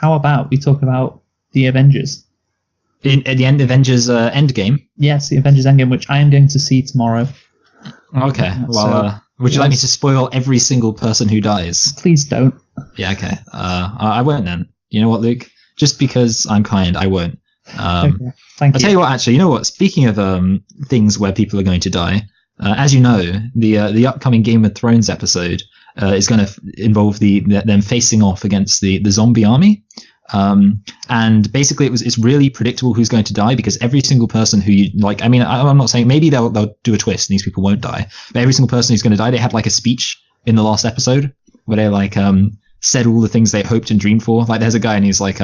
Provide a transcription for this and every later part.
how about we talk about the Avengers? At the end, Avengers Endgame? Yes, the Avengers Endgame, which I am going to see tomorrow. Okay, well, would you like me to spoil every single person who dies? Please don't. Yeah, okay. I won't then. You know what, Luke? Just because I'm kind, I won't. Okay, thank you. I'll tell you what, actually, you know what? Speaking of things where people are going to die, as you know, the upcoming Game of Thrones episode is going to involve them facing off against the zombie army. And basically it's really predictable who's going to die, because every single person who you like, I mean, I'm not saying maybe they'll do a twist and these people won't die, but every single person who's going to die, they had like a speech in the last episode where they like said all the things they hoped and dreamed for. Like there's a guy and he's like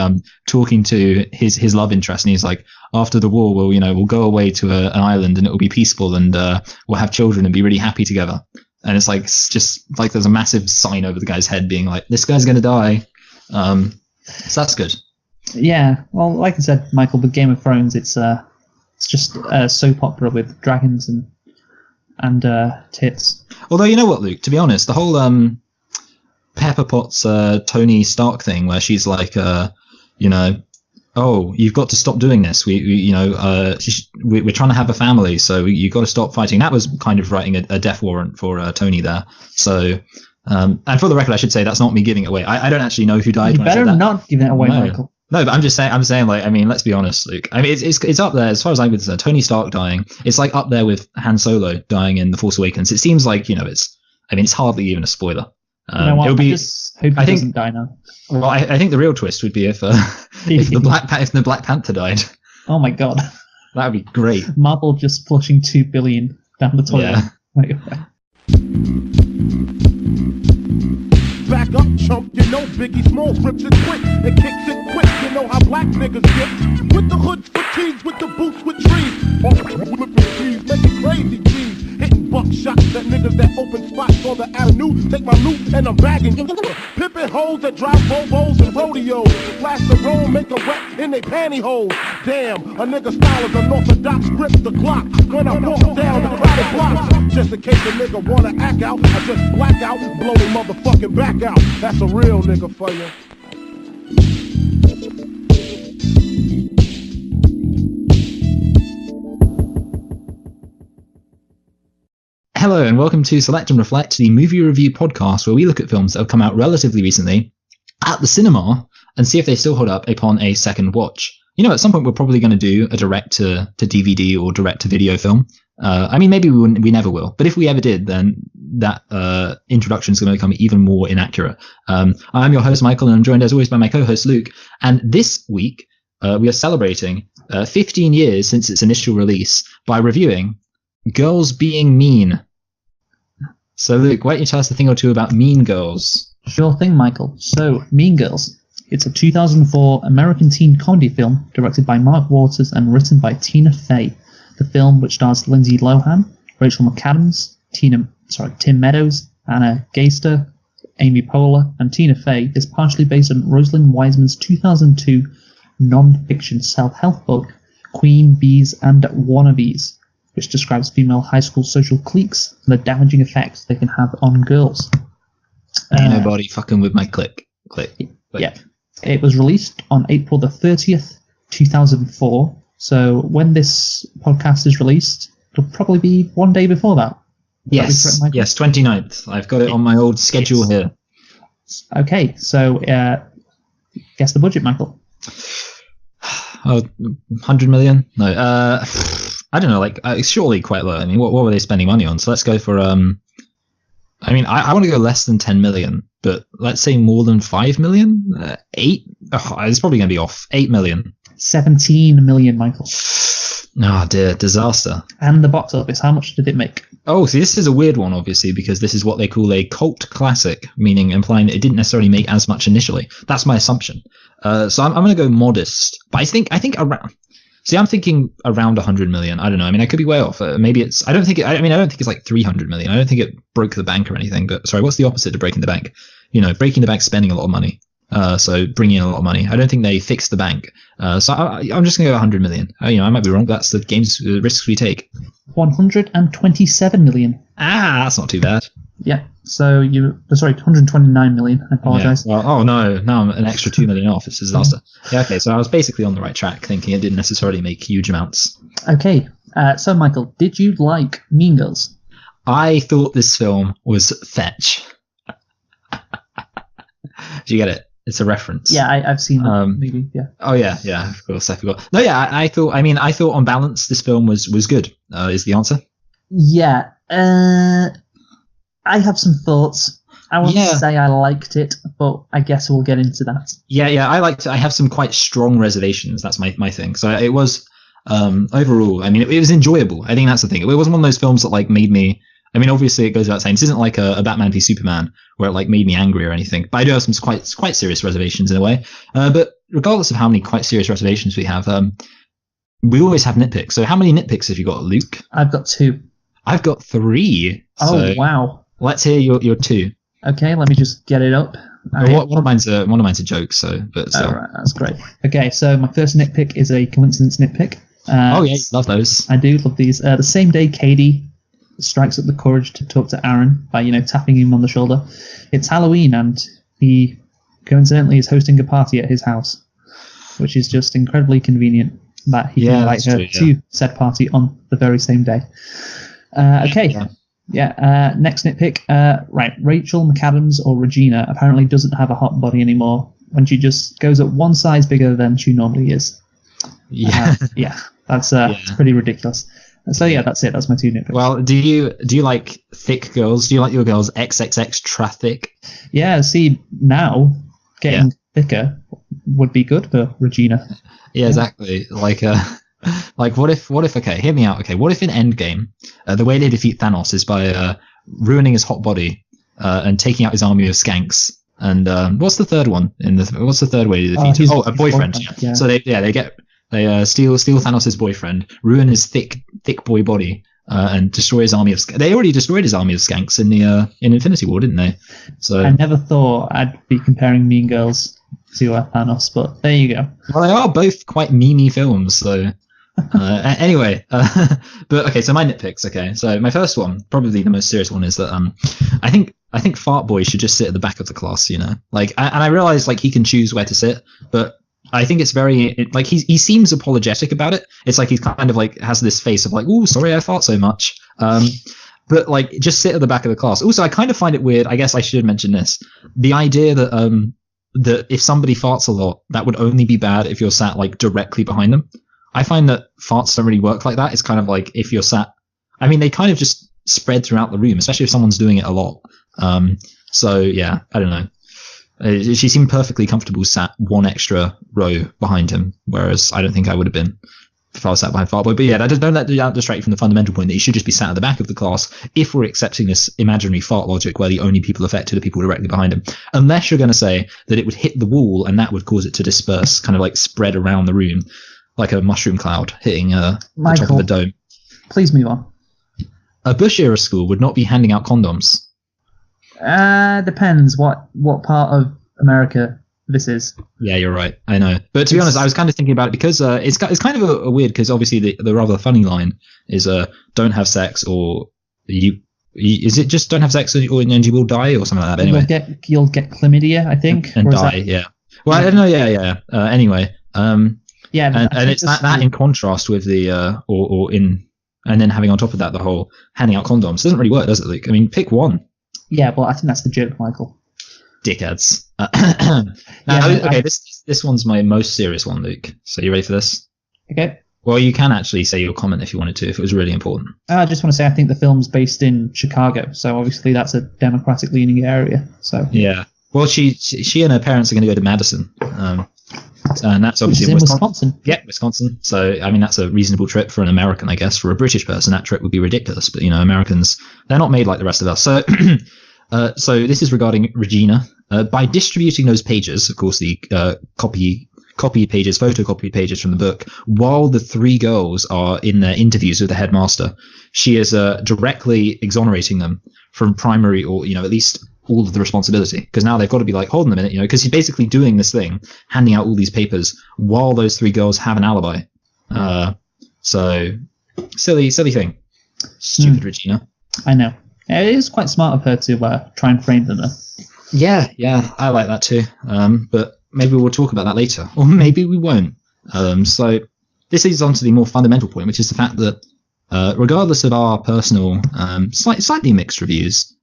talking to his love interest, and he's like, after the war we'll go away to an island and it will be peaceful, and we'll have children and be really happy together. And it's like just like there's a massive sign over the guy's head being like, this guy's going to die. So that's good. Yeah, well, like I said, Michael, with Game of Thrones, it's just a soap opera with dragons and tits. Although, you know what, Luke? To be honest, the whole Pepper Potts Tony Stark thing, where she's like, oh, you've got to stop doing this. We're trying to have a family, so you've got to stop fighting. That was kind of writing a death warrant for Tony there. So. And for the record, I should say that's not me giving it away. I don't actually know who died. You better not give it away, Michael. No, but I'm saying, like, I mean, let's be honest, Luke. I mean, it's up there as far as I'm concerned. Tony Stark dying, it's like up there with Han Solo dying in The Force Awakens. It seems like, it's hardly even a spoiler. I just hope he doesn't die now. Well, I think the real twist would be if the Black Panther died. Oh my god, that would be great. Marvel just flushing $2 billion down the toilet. Yeah. Back up, chump, you know Biggie Smalls rips it quick and kicks it quick. You know how black niggas get with the hood fatigues, with the boots with trees. Whipping trees, making crazy cheese. Hitting buckshots at niggas that open spots on the avenue. Take my loot and I'm bagging. Pimping hoes that drive Bobos and rodeos. Flash the roll, make a wet in they pantyhose. Damn, a nigga style is unorthodox. Grip the clock when I walk down the crowded blocks. Just in case a nigga wanna act out, I just black out and blow the motherfucking back out. That's a real nigga for you. Hello and welcome to Select and Reflect, the movie review podcast where we look at films that have come out relatively recently at the cinema and see if they still hold up upon a second watch. At some point we're probably going to do a direct-to-DVD or direct-to-video film. I mean, maybe we never will. But if we ever did, then that introduction is going to become even more inaccurate. I'm your host, Michael, and I'm joined as always by my co-host, Luke. And this week, we are celebrating 15 years since its initial release by reviewing Girls Being Mean. So, Luke, why don't you tell us a thing or two about Mean Girls? Sure thing, Michael. So, Mean Girls. It's a 2004 American teen comedy film directed by Mark Waters and written by Tina Fey. The film, which stars Lindsay Lohan, Rachel McAdams, Tim Meadows, Anna Gaster, Amy Poehler, and Tina Fey, is partially based on Rosalind Wiseman's 2002 non-fiction self-help book, Queen Bees and Wannabes, which describes female high school social cliques and the damaging effects they can have on girls. Ain't nobody fucking with my click. Yeah. It was released on April the 30th, 2004. So when this podcast is released, it'll probably be one day before that. Yes, 29th. I've got it on my old schedule here. Okay, so guess the budget, Michael. Oh, 100 million? No, I don't know, like, surely quite low. I mean, what were they spending money on? So let's go for, I mean, I want to go less than 10 million, but let's say more than 5 million? 8? Oh, it's probably going to be off. 8 million. 17 million, Michael. Oh dear, disaster. And the box office, how much did it make? Oh, see, this is a weird one, obviously, because this is what they call a cult classic, meaning implying that it didn't necessarily make as much initially. That's my assumption. So I'm going to go modest, but I think around. See, I'm thinking around 100 million. I don't know. I mean, I could be way off. Maybe it's. I don't think it's like 300 million. I don't think it broke the bank or anything. But sorry, what's the opposite of breaking the bank? Breaking the bank, spending a lot of money. So bringing in a lot of money. I don't think they fixed the bank. So I'm just gonna go 100 million. I might be wrong. That's the game's risks we take. 127 million. That's not too bad. Yeah. So 129 million. I apologize. Yeah. Well, oh no, now I'm an extra 2 million off. It's a disaster. Yeah, okay, so I was basically on the right track, thinking it didn't necessarily make huge amounts. Okay. So Michael, did you like Mean Girls? I thought this film was fetch. Do you get it? It's a reference. Yeah, I've seen that movie. Yeah. Oh yeah, of course, I forgot. No, yeah, I thought on balance this film was good. Is the answer? Yeah. I have some thoughts. I won't say I liked it, but I guess we'll get into that. Yeah, I liked it. I have some quite strong reservations. That's my thing. So it was overall. I mean, it was enjoyable. I think that's the thing. It wasn't one of those films that like made me. I mean, obviously, it goes without saying. This isn't like a Batman v Superman where it like made me angry or anything. But I do have some quite serious reservations in a way. But regardless of how many quite serious reservations we have, we always have nitpicks. So how many nitpicks have you got, Luke? I've got 2. I've got 3. Oh wow! Let's hear your 2. Okay, let me just get it up. One of mine's a joke. So, but still. Oh, right, that's great. Okay, so my first nitpick is a coincidence nitpick. Oh yeah, love those. I do love these. The same day Katie strikes up the courage to talk to Aaron by tapping him on the shoulder. It's Halloween and he coincidentally is hosting a party at his house, which is just incredibly convenient that he can invite her to said party on the very same day. Okay. Next nitpick. Right, Rachel McAdams or Regina apparently doesn't have a hot body anymore when she just goes up one size bigger than she normally is. That's pretty ridiculous. So yeah, that's it. That's my 2 nitpicks. Well, do you like thick girls? Do you like your girls XXX traffic? Yeah. See, now getting thicker would be good for Regina. Yeah, exactly. Like what if? Okay, hear me out. Okay, what if in Endgame, the way they defeat Thanos is by ruining his hot body and taking out his army of skanks. And what's the third one? What's the third way to defeat him? Oh, a boyfriend. Yeah. So they steal Thanos' boyfriend, ruin his thick boy body, and destroy his army of. They already destroyed his army of skanks in the in Infinity War, didn't they? So I never thought I'd be comparing Mean Girls to Thanos, but there you go. Well, they are both quite memey films, so. Anyway, but okay, so my nitpicks. Okay, so my first one, probably the most serious one, is that I think Fart Boy should just sit at the back of the class. Like, and I realize like he can choose where to sit, but I think it's like he seems apologetic about it. It's like he's kind of like has this face of like, oh, sorry, I fart so much. But like just sit at the back of the class. Also, I kind of find it weird. I guess I should mention this: the idea that that if somebody farts a lot, that would only be bad if you're sat like directly behind them. I find that farts don't really work like that. It's kind of like if you're sat. I mean, they kind of just spread throughout the room, especially if someone's doing it a lot. So yeah, I don't know. She seemed perfectly comfortable sat one extra row behind him, whereas I don't think I would have been if I was sat behind Fart Boy. But yeah, don't let that distract you from the fundamental point that he should just be sat at the back of the class if we're accepting this imaginary fart logic where the only people affected are people directly behind him. Unless you're going to say that it would hit the wall and that would cause it to disperse, kind of like spread around the room like a mushroom cloud hitting the top of the dome. Please move on. A Bush-era school would not be handing out condoms. Depends what part of America this is. Yeah, you're right. I know. But to be honest, I was kind of thinking about it because it's kind of a weird, because obviously the rather funny line is don't have sex or you is it just don't have sex and you will die or something like that. Anyway, you'll get chlamydia, I think, and die. Yeah. Well, I don't know. Yeah. Anyway. Yeah, and it's that in contrast with the and then having on top of that the whole handing out condoms doesn't really work, does it, Luke? I mean, pick one. Yeah, well, I think that's the joke, Michael. Dickheads. This one's my most serious one, Luke. So you ready for this? Okay. Well, you can actually say your comment if you wanted to, if it was really important. I just want to say I think the film's based in Chicago, so obviously that's a Democratic-leaning area. So yeah. Well, she and her parents are going to go to Madison. And that's obviously in Wisconsin. Yeah, Wisconsin. So, I mean, that's a reasonable trip for an American, I guess. For a British person, that trip would be ridiculous. But, Americans, they're not made like the rest of us. So, so this is regarding Regina. By distributing those pages, of course, the copied pages, photocopied pages from the book, while the 3 girls are in their interviews with the headmaster, she is directly exonerating them from primary or, at least all of the responsibility, because now they've got to be like, hold on a minute, because he's basically doing this thing, handing out all these papers while those 3 girls have an alibi. So silly thing. Stupid Regina. I know. It is quite smart of her to try and frame them. Yeah, I like that too. But maybe we'll talk about that later, or maybe we won't. So this leads on to the more fundamental point, which is the fact that regardless of our personal, slightly mixed reviews,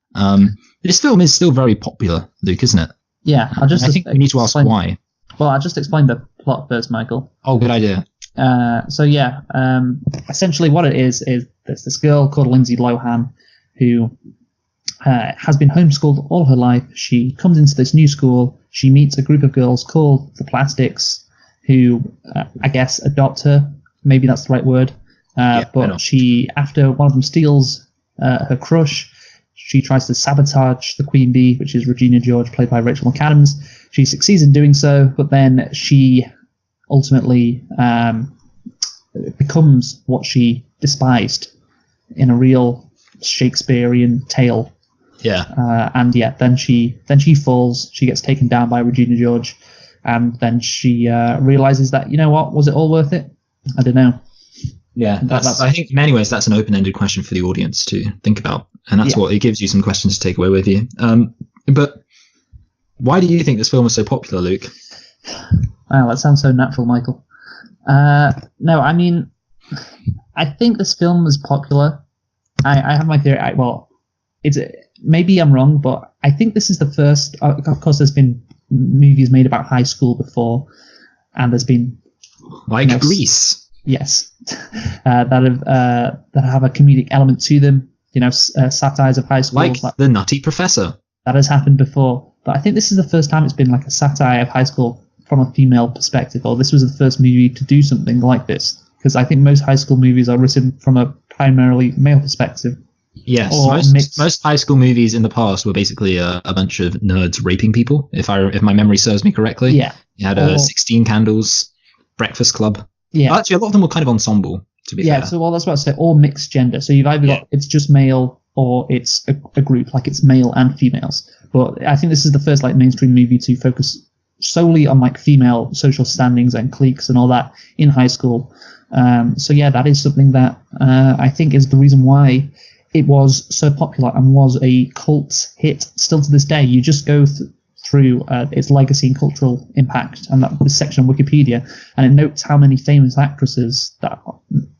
this film is still very popular, Luke, isn't it? Yeah, I think we need to ask why. Well, I'll just explain the plot first, Michael. Oh, good idea. Essentially what it is there's this girl called Lindsay Lohan who has been homeschooled all her life. She comes into this new school. She meets a group of girls called the Plastics who, I guess, adopt her. Maybe that's the right word. But she, after one of them steals her crush, she tries to sabotage the Queen Bee, which is Regina George, played by Rachel McAdams. She succeeds in doing so, but then she ultimately becomes what she despised in a real Shakespearean tale. Then she falls. She gets taken down by Regina George, and then she realizes that, you know what, was it all worth it? I don't know. Yeah, I think in many ways that's an open-ended question for the audience to think about, and that's what it gives you some questions to take away with you. But why do you think this film was so popular, Luke? Wow, that sounds so natural, Michael. No, I mean, I think this film was popular. I have my theory. Maybe I'm wrong, but I think this is the first. Of course, there's been movies made about high school before, and there's been Grease. Yes, that have a comedic element to them. Satires of high school, like The Nutty Professor. That has happened before, but I think this is the first time it's been like a satire of high school from a female perspective, or this was the first movie to do something like this. Because I think most high school movies are written from a primarily male perspective. Yes, most high school movies in the past were basically a bunch of nerds raping people. If my memory serves me correctly. Yeah. You had 16 Candles, Breakfast Club. Yeah. Actually, a lot of them were kind of ensemble, to be fair. Yeah, so that's what I say, or mixed gender. So you've either got it's just male or it's a group, like it's male and females. But I think this is the first mainstream movie to focus solely on female social standings and cliques and all that in high school. That is something that I think is the reason why it was so popular and was a cult hit still to this day. You just go through its legacy and cultural impact, and this section on Wikipedia, and it notes how many famous actresses that,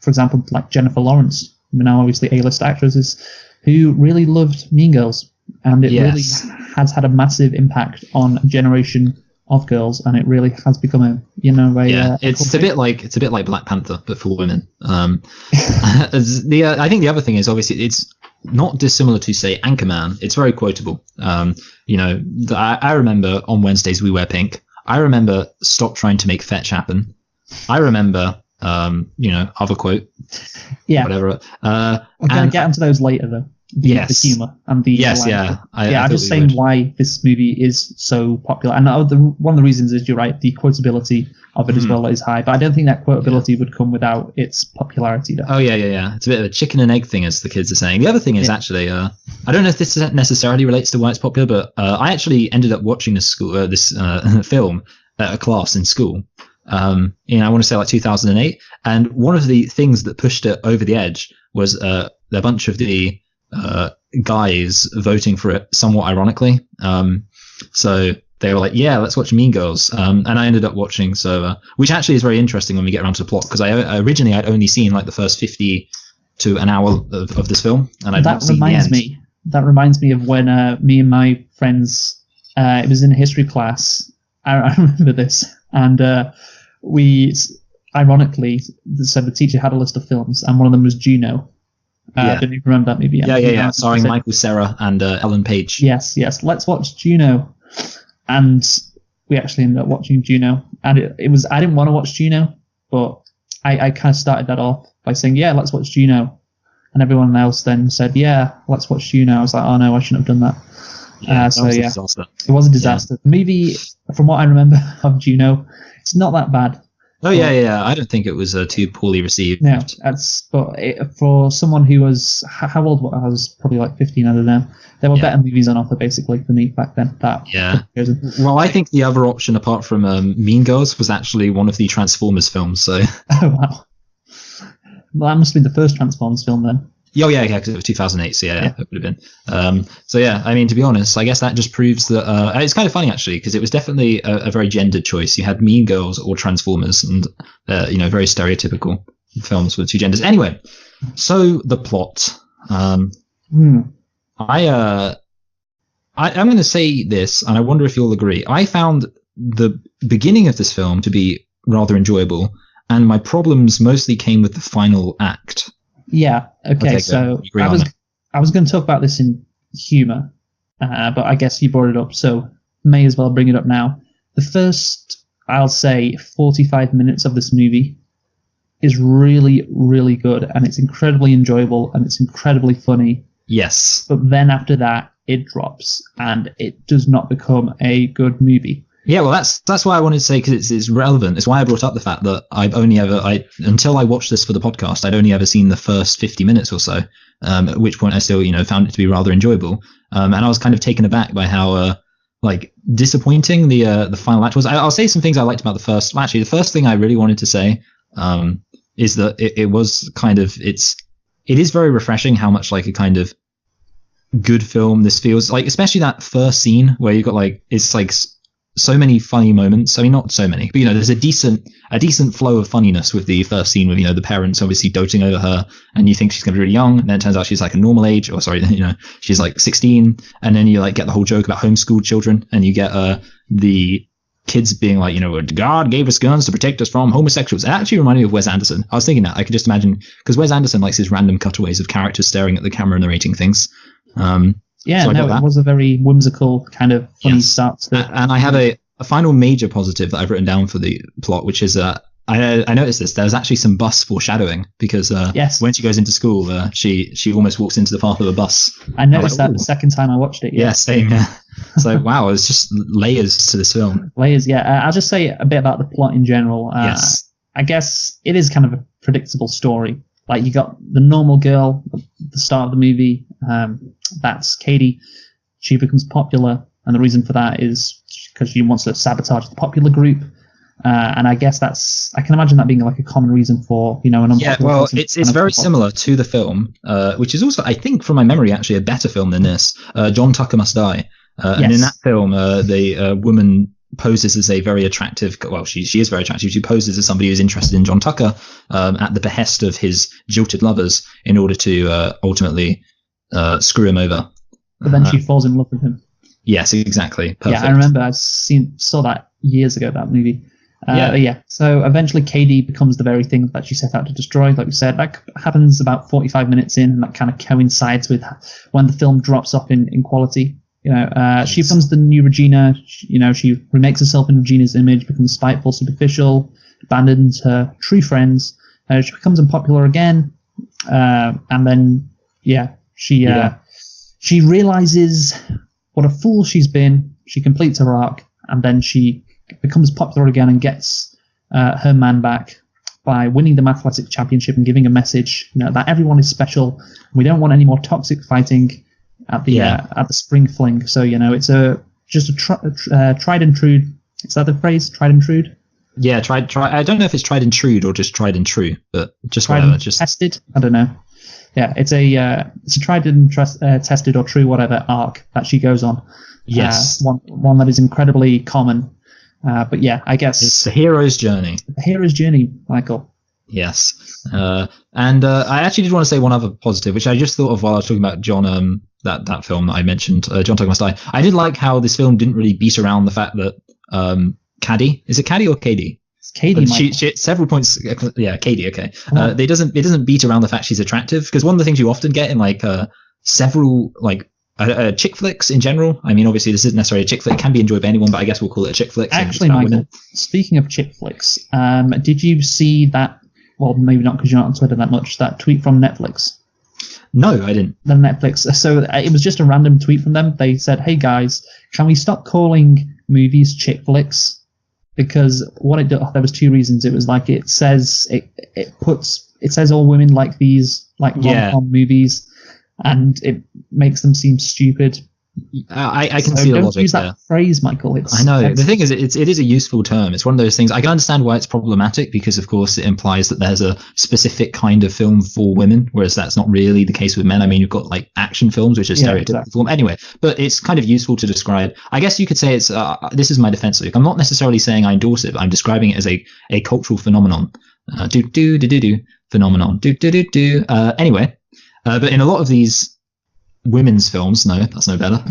for example, like Jennifer Lawrence, now obviously A-list actresses, who really loved Mean Girls, and it really has had a massive impact on a generation of girls, and it really has become it's a bit like Black Panther but for women. I think the other thing is, obviously, it's not dissimilar to, say, Anchorman. It's very quotable. I remember On Wednesdays We Wear Pink. I remember Stop Trying to Make Fetch Happen. I remember other quote, whatever. We're going to get into those later, though. The humor and the I'm just saying why this movie is so popular, and one of the reasons is, you're right, the quotability of it as well is high, but I don't think that quotability would come without its popularity, though. It's a bit of a chicken and egg thing, as the kids are saying. The other thing is actually, I don't know if this necessarily relates to why it's popular, but I actually ended up watching this film at a class in school. I want to say 2008, and one of the things that pushed it over the edge was a bunch of the guys voting for it somewhat ironically. So they were like, let's watch Mean Girls. And I ended up watching, which actually is very interesting when we get around to the plot, because originally I'd only seen the first 50 to an hour of this film, and I'd not seen the end. That reminds me of when me and my friends, it was in a history class, I remember this, and we, ironically, so the teacher had a list of films, and one of them was Juno. Did you remember that movie? Yeah. Starring Michael Cera and Ellen Page. Yes. Let's watch Juno, and we actually ended up watching Juno. And it was, I didn't want to watch Juno, but I kind of started that off by saying, let's watch Juno, and everyone else then said, let's watch Juno. I was like, oh no, I shouldn't have done that. It was a disaster. The movie, from what I remember of Juno, it's not that bad. I don't think it was too poorly received. No, for someone who was, how old was I? Was probably 15, I don't know. There were better movies on offer, basically, for me back then. Well, I think the other option, apart from Mean Girls, was actually one of the Transformers films. So. Oh, wow. Well, that must have been the first Transformers film then. Oh yeah, because it was 2008. So yeah, it would have been. So yeah, I mean, to be honest, I guess that just proves that it's kind of funny actually, because it was definitely a very gendered choice. You had Mean Girls or Transformers, and very stereotypical films with two genders. Anyway, so the plot. I'm going to say this, and I wonder if you'll agree. I found the beginning of this film to be rather enjoyable, and my problems mostly came with the final act. Yeah. Okay. So I was going to talk about this in humor, but I guess you brought it up, so may as well bring it up now. The first, I'll say, 45 minutes of this movie is really, really good, and it's incredibly enjoyable, and it's incredibly funny. Yes. But then after that, it drops, and it does not become a good movie. Yeah, well, that's why I wanted to say, because it's relevant. It's why I brought up the fact that until I watched this for the podcast, I'd only ever seen the first 50 minutes or so, at which point I still, found it to be rather enjoyable. And I was kind of taken aback by how, disappointing the final act was. I'll say some things I liked about the first. Well, actually, the first thing I really wanted to say, is that it was kind of, it is very refreshing how much like a kind of good film this feels like, especially that first scene where you've got it's like so many funny moments. I mean, not so many, but there's a decent flow of funniness with the first scene with the parents obviously doting over her, and you think she's going to be really young, and then it turns out she's like a normal age, or sorry, she's like 16, and then you get the whole joke about homeschooled children, and you get the kids being like, God gave us guns to protect us from homosexuals. It actually reminded me of Wes Anderson. I was thinking that I could just imagine, because Wes Anderson likes his random cutaways of characters staring at the camera and narrating things. It was a very whimsical kind of funny start to it. And I have a final major positive that I've written down for the plot, which is I noticed this. There's actually some bus foreshadowing, because when she goes into school, she almost walks into the path of a bus. I noticed that the second time I watched it. Yeah, same. Yeah. So wow, it's just layers to this film. Layers, yeah. I'll just say a bit about the plot in general. Yes. I guess it is kind of a predictable story. Like, you got the normal girl at the start of the movie. That's Katie. She becomes popular, and the reason for that is because she wants to sabotage the popular group. And I guess I can imagine that being like a common reason for, an unpopular. Yeah, well, it's very similar to the film, which is also, I think, from my memory, actually a better film than this. John Tucker Must Die. And in that film, the woman poses as a very attractive, well, she is very attractive. She poses as somebody who's interested in John Tucker, at the behest of his jilted lovers, in order to ultimately screw him over. But then she falls in love with him. Yes, exactly. Perfect. Yeah, I remember I saw that years ago, that movie. So eventually Katie becomes the very thing that she set out to destroy. Like we said, that happens about 45 minutes in, and that kind of coincides with when the film drops off in quality. She becomes the new Regina. She remakes herself in Regina's image, becomes spiteful, superficial, abandons her true friends. She becomes unpopular again, and then she realizes what a fool she's been. She completes her arc, and then she becomes popular again and gets her man back by winning the athletic championship and giving a message, that everyone is special. We don't want any more toxic fighting at the spring fling. So it's just a tried and true. Is that the phrase? Tried and true? Yeah, tried. I don't know if it's tried and true or just tried and true, but just tried whatever. And tested. I don't know. Yeah, it's a tried and tested or true whatever arc that she goes on. Yes, one that is incredibly common. But yeah, I guess it's the hero's journey. The hero's journey, Michael. Yes, and I actually did want to say one other positive, which I just thought of while I was talking about John. That film that I mentioned, John Tucker Must Die. I did like how this film didn't really beat around the fact that Caddy, is it Caddy or Katie? It's Katie. She at several points, yeah, Katie. Okay, it doesn't beat around the fact she's attractive, because one of the things you often get in several chick flicks in general. I mean, obviously this isn't necessarily a chick flick; it can be enjoyed by anyone, but I guess we'll call it a chick flick. Actually, Michael, speaking of chick flicks, did you see that? Well, maybe not, because you're not on Twitter that much. That tweet from Netflix. No, I didn't. The Netflix. So it was just a random tweet from them. They said, "Hey guys, can we stop calling movies chick flicks?" Because what it did, there was two reasons. It was like it says all women like these rom-com movies, and it makes them seem stupid. I can So see the don't logic use that there. phrase, Michael. I know. The thing is, it is a useful term. It's one of those things. I can understand why it's problematic because, of course, it implies that there's a specific kind of film for women, whereas that's not really the case with men. I mean, you've got like action films, which are Yeah, stereotypical exactly. film anyway. But it's kind of useful to describe. I guess you could say it's. This is my defense, Luke. I'm not necessarily saying I endorse it. But I'm describing it as a cultural phenomenon. Phenomenon. Anyway, but in a lot of these women's films, no, that's no better.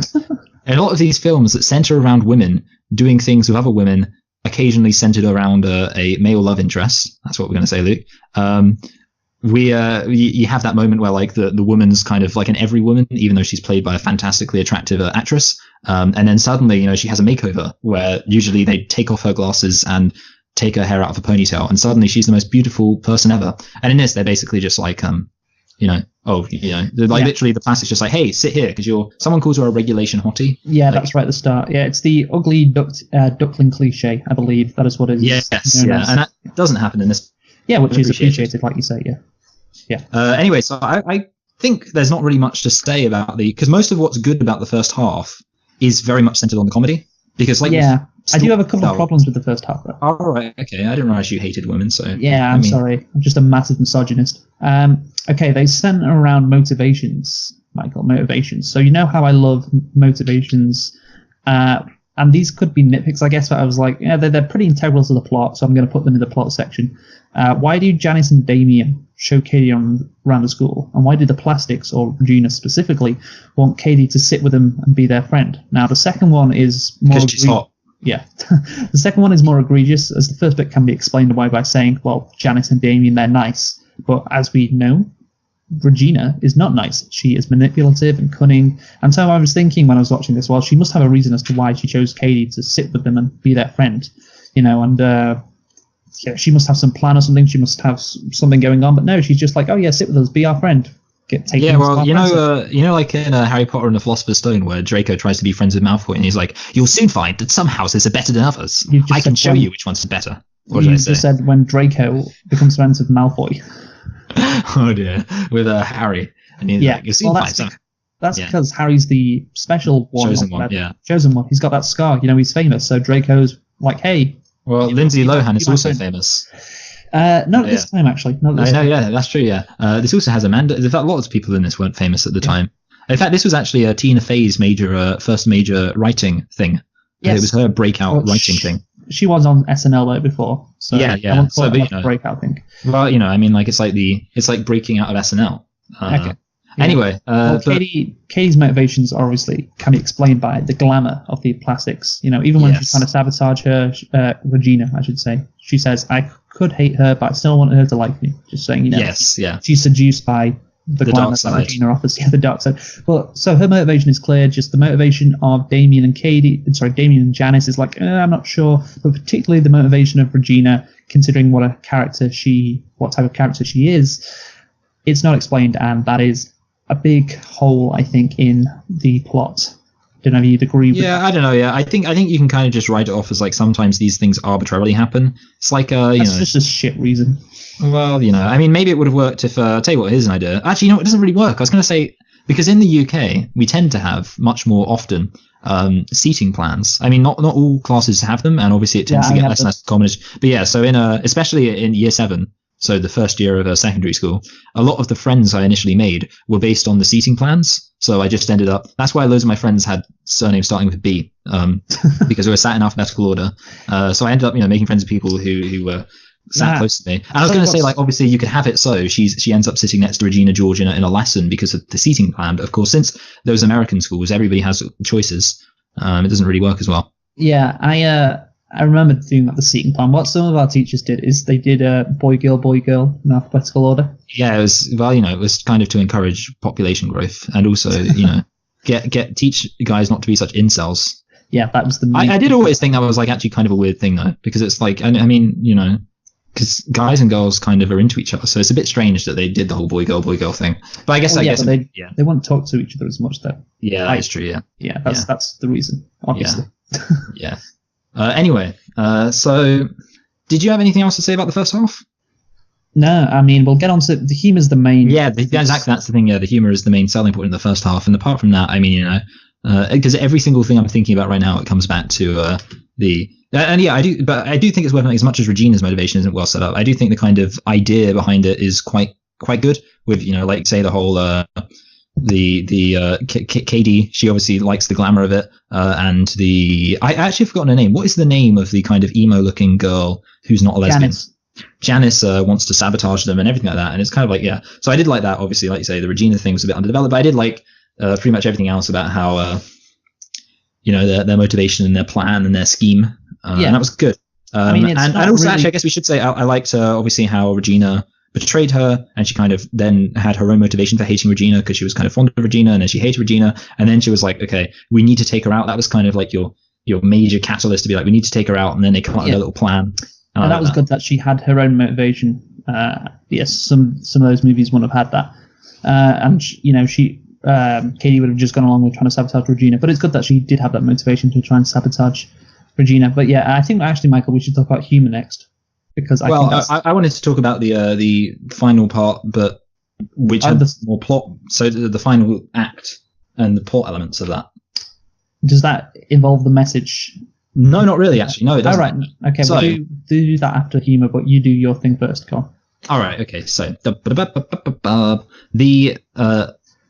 In a lot of these films that center around women doing things with other women, occasionally centered around a male love interest. That's what we're going to say, Luke. You have that moment where like the woman's kind of like an every woman, even though she's played by a fantastically attractive actress. And then suddenly, she has a makeover where usually they take off her glasses and take her hair out of a ponytail, and suddenly she's the most beautiful person ever. And in this, they're basically just like, literally the plastic's just like, hey, sit here because someone calls her a regulation hottie. Yeah, Like- that's right at the start. Yeah, it's the ugly duckling cliche, I believe. That is what it is. Yes, known yeah, as. and that doesn't happen in this. Yeah, which is appreciated. appreciated, like you say, yeah. Anyway, so I think there's not really much to say about because most of what's good about the first half is very much centered on the comedy. Because Yeah, I do have a couple of problems with the first half, though. All right, okay, I didn't realize you hated women, so Yeah, I'm sorry. I'm just a massive misogynist. Okay, they center around motivations, Michael, motivations. So you know how I love motivations, and these could be nitpicks, I guess, but I was like, yeah, they're pretty integral to the plot, so I'm going to put them in the plot section. Why do Janice and Damien show Katie around the school? And why do the Plastics, or Regina specifically, want Katie to sit with them and be their friend? Now, the second one is more... because she's hot. Yeah. The second one is more egregious, as the first bit can be explained away by saying, well, Janice and Damien, they're nice. But as we know, Regina is not nice. She is manipulative and cunning. And so I was thinking when I was watching this, well, she must have a reason as to why she chose Katie to sit with them and be their friend. She must have some plan or something. She must have something going on. But no, she's just like, oh, yeah, sit with us, be our friend. Yeah, well, like in Harry Potter and the Philosopher's Stone, where Draco tries to be friends with Malfoy, and he's like, "You'll soon find that some houses are better than others. I can show you which one's better." What did I say? You just said when Draco becomes friends with Malfoy. Oh dear, with Harry, and he's like, "You'll soon find some." That's because Harry's the special one, chosen one. Yeah, chosen one. He's got that scar. He's famous. So Draco's like, hey. Well, Lindsay Lohan is also famous. Not at this time, actually. Not this time. Yeah, that's true. Yeah, this also has Amanda. In fact, lots of people in this weren't famous at the time. In fact, this was actually Tina Fey's first major writing thing. Yes. It was her breakout writing thing. She was on SNL though before. So yeah. So breakout thing. Well, I mean, like it's like breaking out of SNL. Okay. Yeah. Anyway, Katie's motivations obviously can be explained by the glamour of the Plastics. Even when she's trying to sabotage her, Regina, I should say, she says, "I could hate her, but I still want her to like me." Just saying, Yes, yeah. She's seduced by the glamour that Regina offers. Yeah, the dark side. But so her motivation is clear. Just the motivation of Damien and Janice is like, I'm not sure. But particularly the motivation of Regina, considering what type of character she is, it's not explained, and that is a big hole, I think, in the plot. Don't know if you'd agree with that. I don't know. Yeah, I think you can kind of just write it off as like sometimes these things arbitrarily happen. It's like That's just a shit reason. Well, I mean, maybe it would have worked if I'll tell you what, here's an idea. Actually, it doesn't really work. I was going to say, because in the UK we tend to have much more often seating plans. I mean, not all classes have them, and obviously it tends to get less and less common. But yeah, so especially in year 7. So the first year of secondary school, a lot of the friends I initially made were based on the seating plans. So I just ended up. That's why loads of my friends had surnames starting with B, because we were sat in alphabetical order. So I ended up, making friends with people who were sat close to me. And I was going to say, like, obviously you could have it so she ends up sitting next to Regina George in a lesson because of the seating plan. But of course, since those American schools, everybody has choices. It doesn't really work as well. Yeah, I remember doing the seating plan. What some of our teachers did is they did a boy girl in alphabetical order. Yeah, it was kind of to encourage population growth and also teach guys not to be such incels. Yeah, that was the main I did always think that was like actually kind of a weird thing though, because it's like, I mean, because guys and girls kind of are into each other, so it's a bit strange that they did the whole boy girl thing. But I guess they won't talk to each other as much though. Yeah, that's true. Yeah, that's the reason, obviously. Yeah. Anyway, so did you have anything else to say about the first half? No, I mean, we'll get on to the humor's the main. Yeah, exactly. That's the thing. Yeah, the humor is the main selling point in the first half, and apart from that, I mean, because every single thing I'm thinking about right now, it comes back to I do think it's worth noting, as much as Regina's motivation isn't well set up, I do think the kind of idea behind it is quite good. With like say the whole Katie, she obviously likes the glamour of it, and I actually forgotten her name. What is the name of the kind of emo looking girl who's not a lesbian? Janice wants to sabotage them and everything like that, and it's kind of like, yeah. So I did like that. Obviously, like you say, the Regina thing was a bit underdeveloped, but I did like pretty much everything else about how their motivation and their plan and their scheme, and that was good. And also, actually, I guess we should say I liked obviously how Regina betrayed her, and she kind of then had her own motivation for hating Regina because she was kind of fond of Regina, and then she hated Regina, and then she was like, okay, we need to take her out. That was kind of like your major catalyst to be like, we need to take her out, and then they come up with a little plan. And that was good that she had her own motivation. Yes, some of those movies wouldn't have had that, and Katie would have just gone along with trying to sabotage Regina. But it's good that she did have that motivation to try and sabotage Regina. But yeah, I think actually, Michael, we should talk about Humor next, because I wanted to talk about the final part, but which had more plot. So the final act and the plot elements of that. Does that involve the message? No, not really. Actually, no, it doesn't. All right. Okay, so, we'll do that after Humor, but you do your thing first, Carl. All right. Okay. So the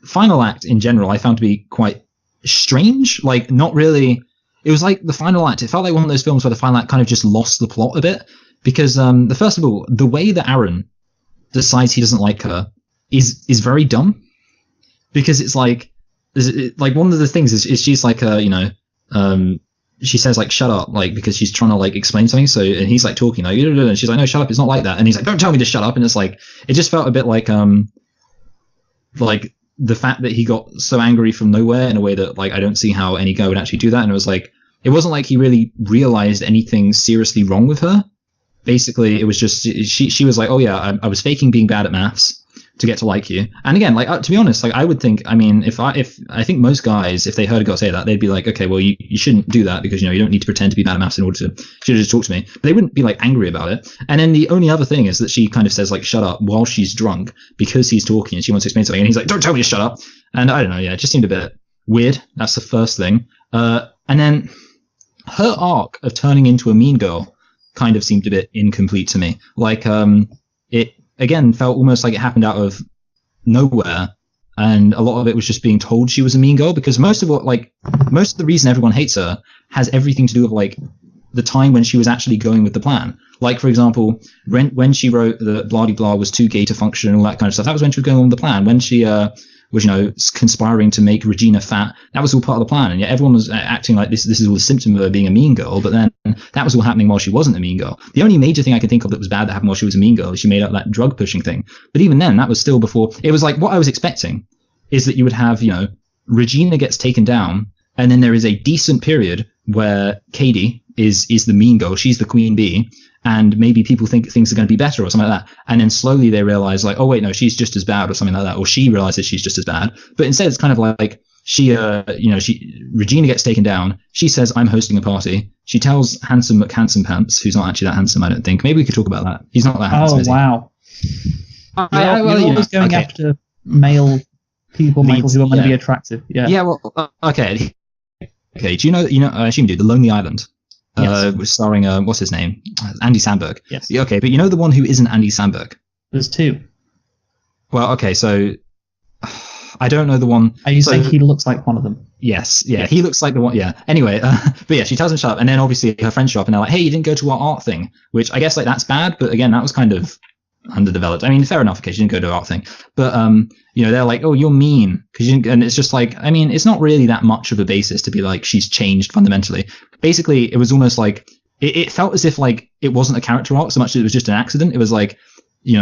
final act in general, I found to be quite strange. Like, not really. It was like the final act. It felt like one of those films where the final act kind of just lost the plot a bit, because first of all, the way that Aaron decides he doesn't like her is very dumb, because it's like one of the things is she's like she says like shut up, like, because she's trying to like explain something, so, and he's like talking like, and she's like, no, shut up, it's not like that, and he's like, don't tell me to shut up, and it's like, it just felt a bit like the fact that he got so angry from nowhere in a way that, like, I don't see how any guy would actually do that. And it was like, it wasn't like he really realized anything seriously wrong with her. Basically, it was just she was like, oh yeah, I was faking being bad at maths to get to like you. And again, like, to be honest, like, I would think, I mean, if I think most guys, if they heard a girl say that, they'd be like, okay, well, you shouldn't do that, because, you don't need to pretend to be bad at maths in order to, should just talk to me. But they wouldn't be like angry about it. And then the only other thing is that she kind of says like, shut up, while she's drunk, because he's talking and she wants to explain something, and he's like, don't tell me to shut up. And I don't know, yeah, it just seemed a bit weird. That's the first thing. And then her arc of turning into a mean girl kind of seemed a bit incomplete to me. Like, it again felt almost like it happened out of nowhere, and a lot of it was just being told she was a mean girl, because most of the reason everyone hates her has everything to do with like the time when she was actually going with the plan. Like, for example, when she wrote the blah blah was too gay to function and all that kind of stuff, that was when she was going on with the plan. When she was conspiring to make Regina fat, that was all part of the plan, and yet everyone was acting like this is all a symptom of her being a mean girl. But then that was all happening while she wasn't a mean girl. The only major thing I can think of that was bad that happened while she was a mean girl is she made up that drug pushing thing. But even then, that was still before. It was like, what I was expecting is that you would have, Regina gets taken down, and then there is a decent period where Katie is the mean girl, she's the queen bee, and maybe people think things are going to be better or something like that, and then slowly they realize like, oh wait, no, she's just as bad, or something like that, or she realizes she's just as bad. But instead it's kind of like Regina gets taken down, she says, I'm hosting a party, she tells handsome McHandsome Pants, who's not actually that handsome, I don't think, maybe we could talk about that, he's not that handsome, is he? Wow. You're always going after male people, Michael, who are going to be attractive. Yeah, well, okay, do you know I assume you do, The Lonely Island? Yes. Starring what's his name, Andy Samberg. Yes. Yeah, okay, but you know the one who isn't Andy Samberg? There's two. Well, okay, so I don't know the one. Are you saying he looks like one of them? Yes, yeah, he looks like the one. Yeah. Anyway, but yeah, she tells him shut up, and then obviously her friends show up, and they're like, "Hey, you didn't go to our art thing," which I guess like that's bad, but again, that was kind of underdeveloped. I mean, fair enough, okay, she didn't go to our art thing, but they're like, "Oh, you're mean," because you didn't, and it's just like, I mean, it's not really that much of a basis to be like she's changed fundamentally. Basically, it was almost like it felt as if like it wasn't a character arc so much as it was just an accident. It was like,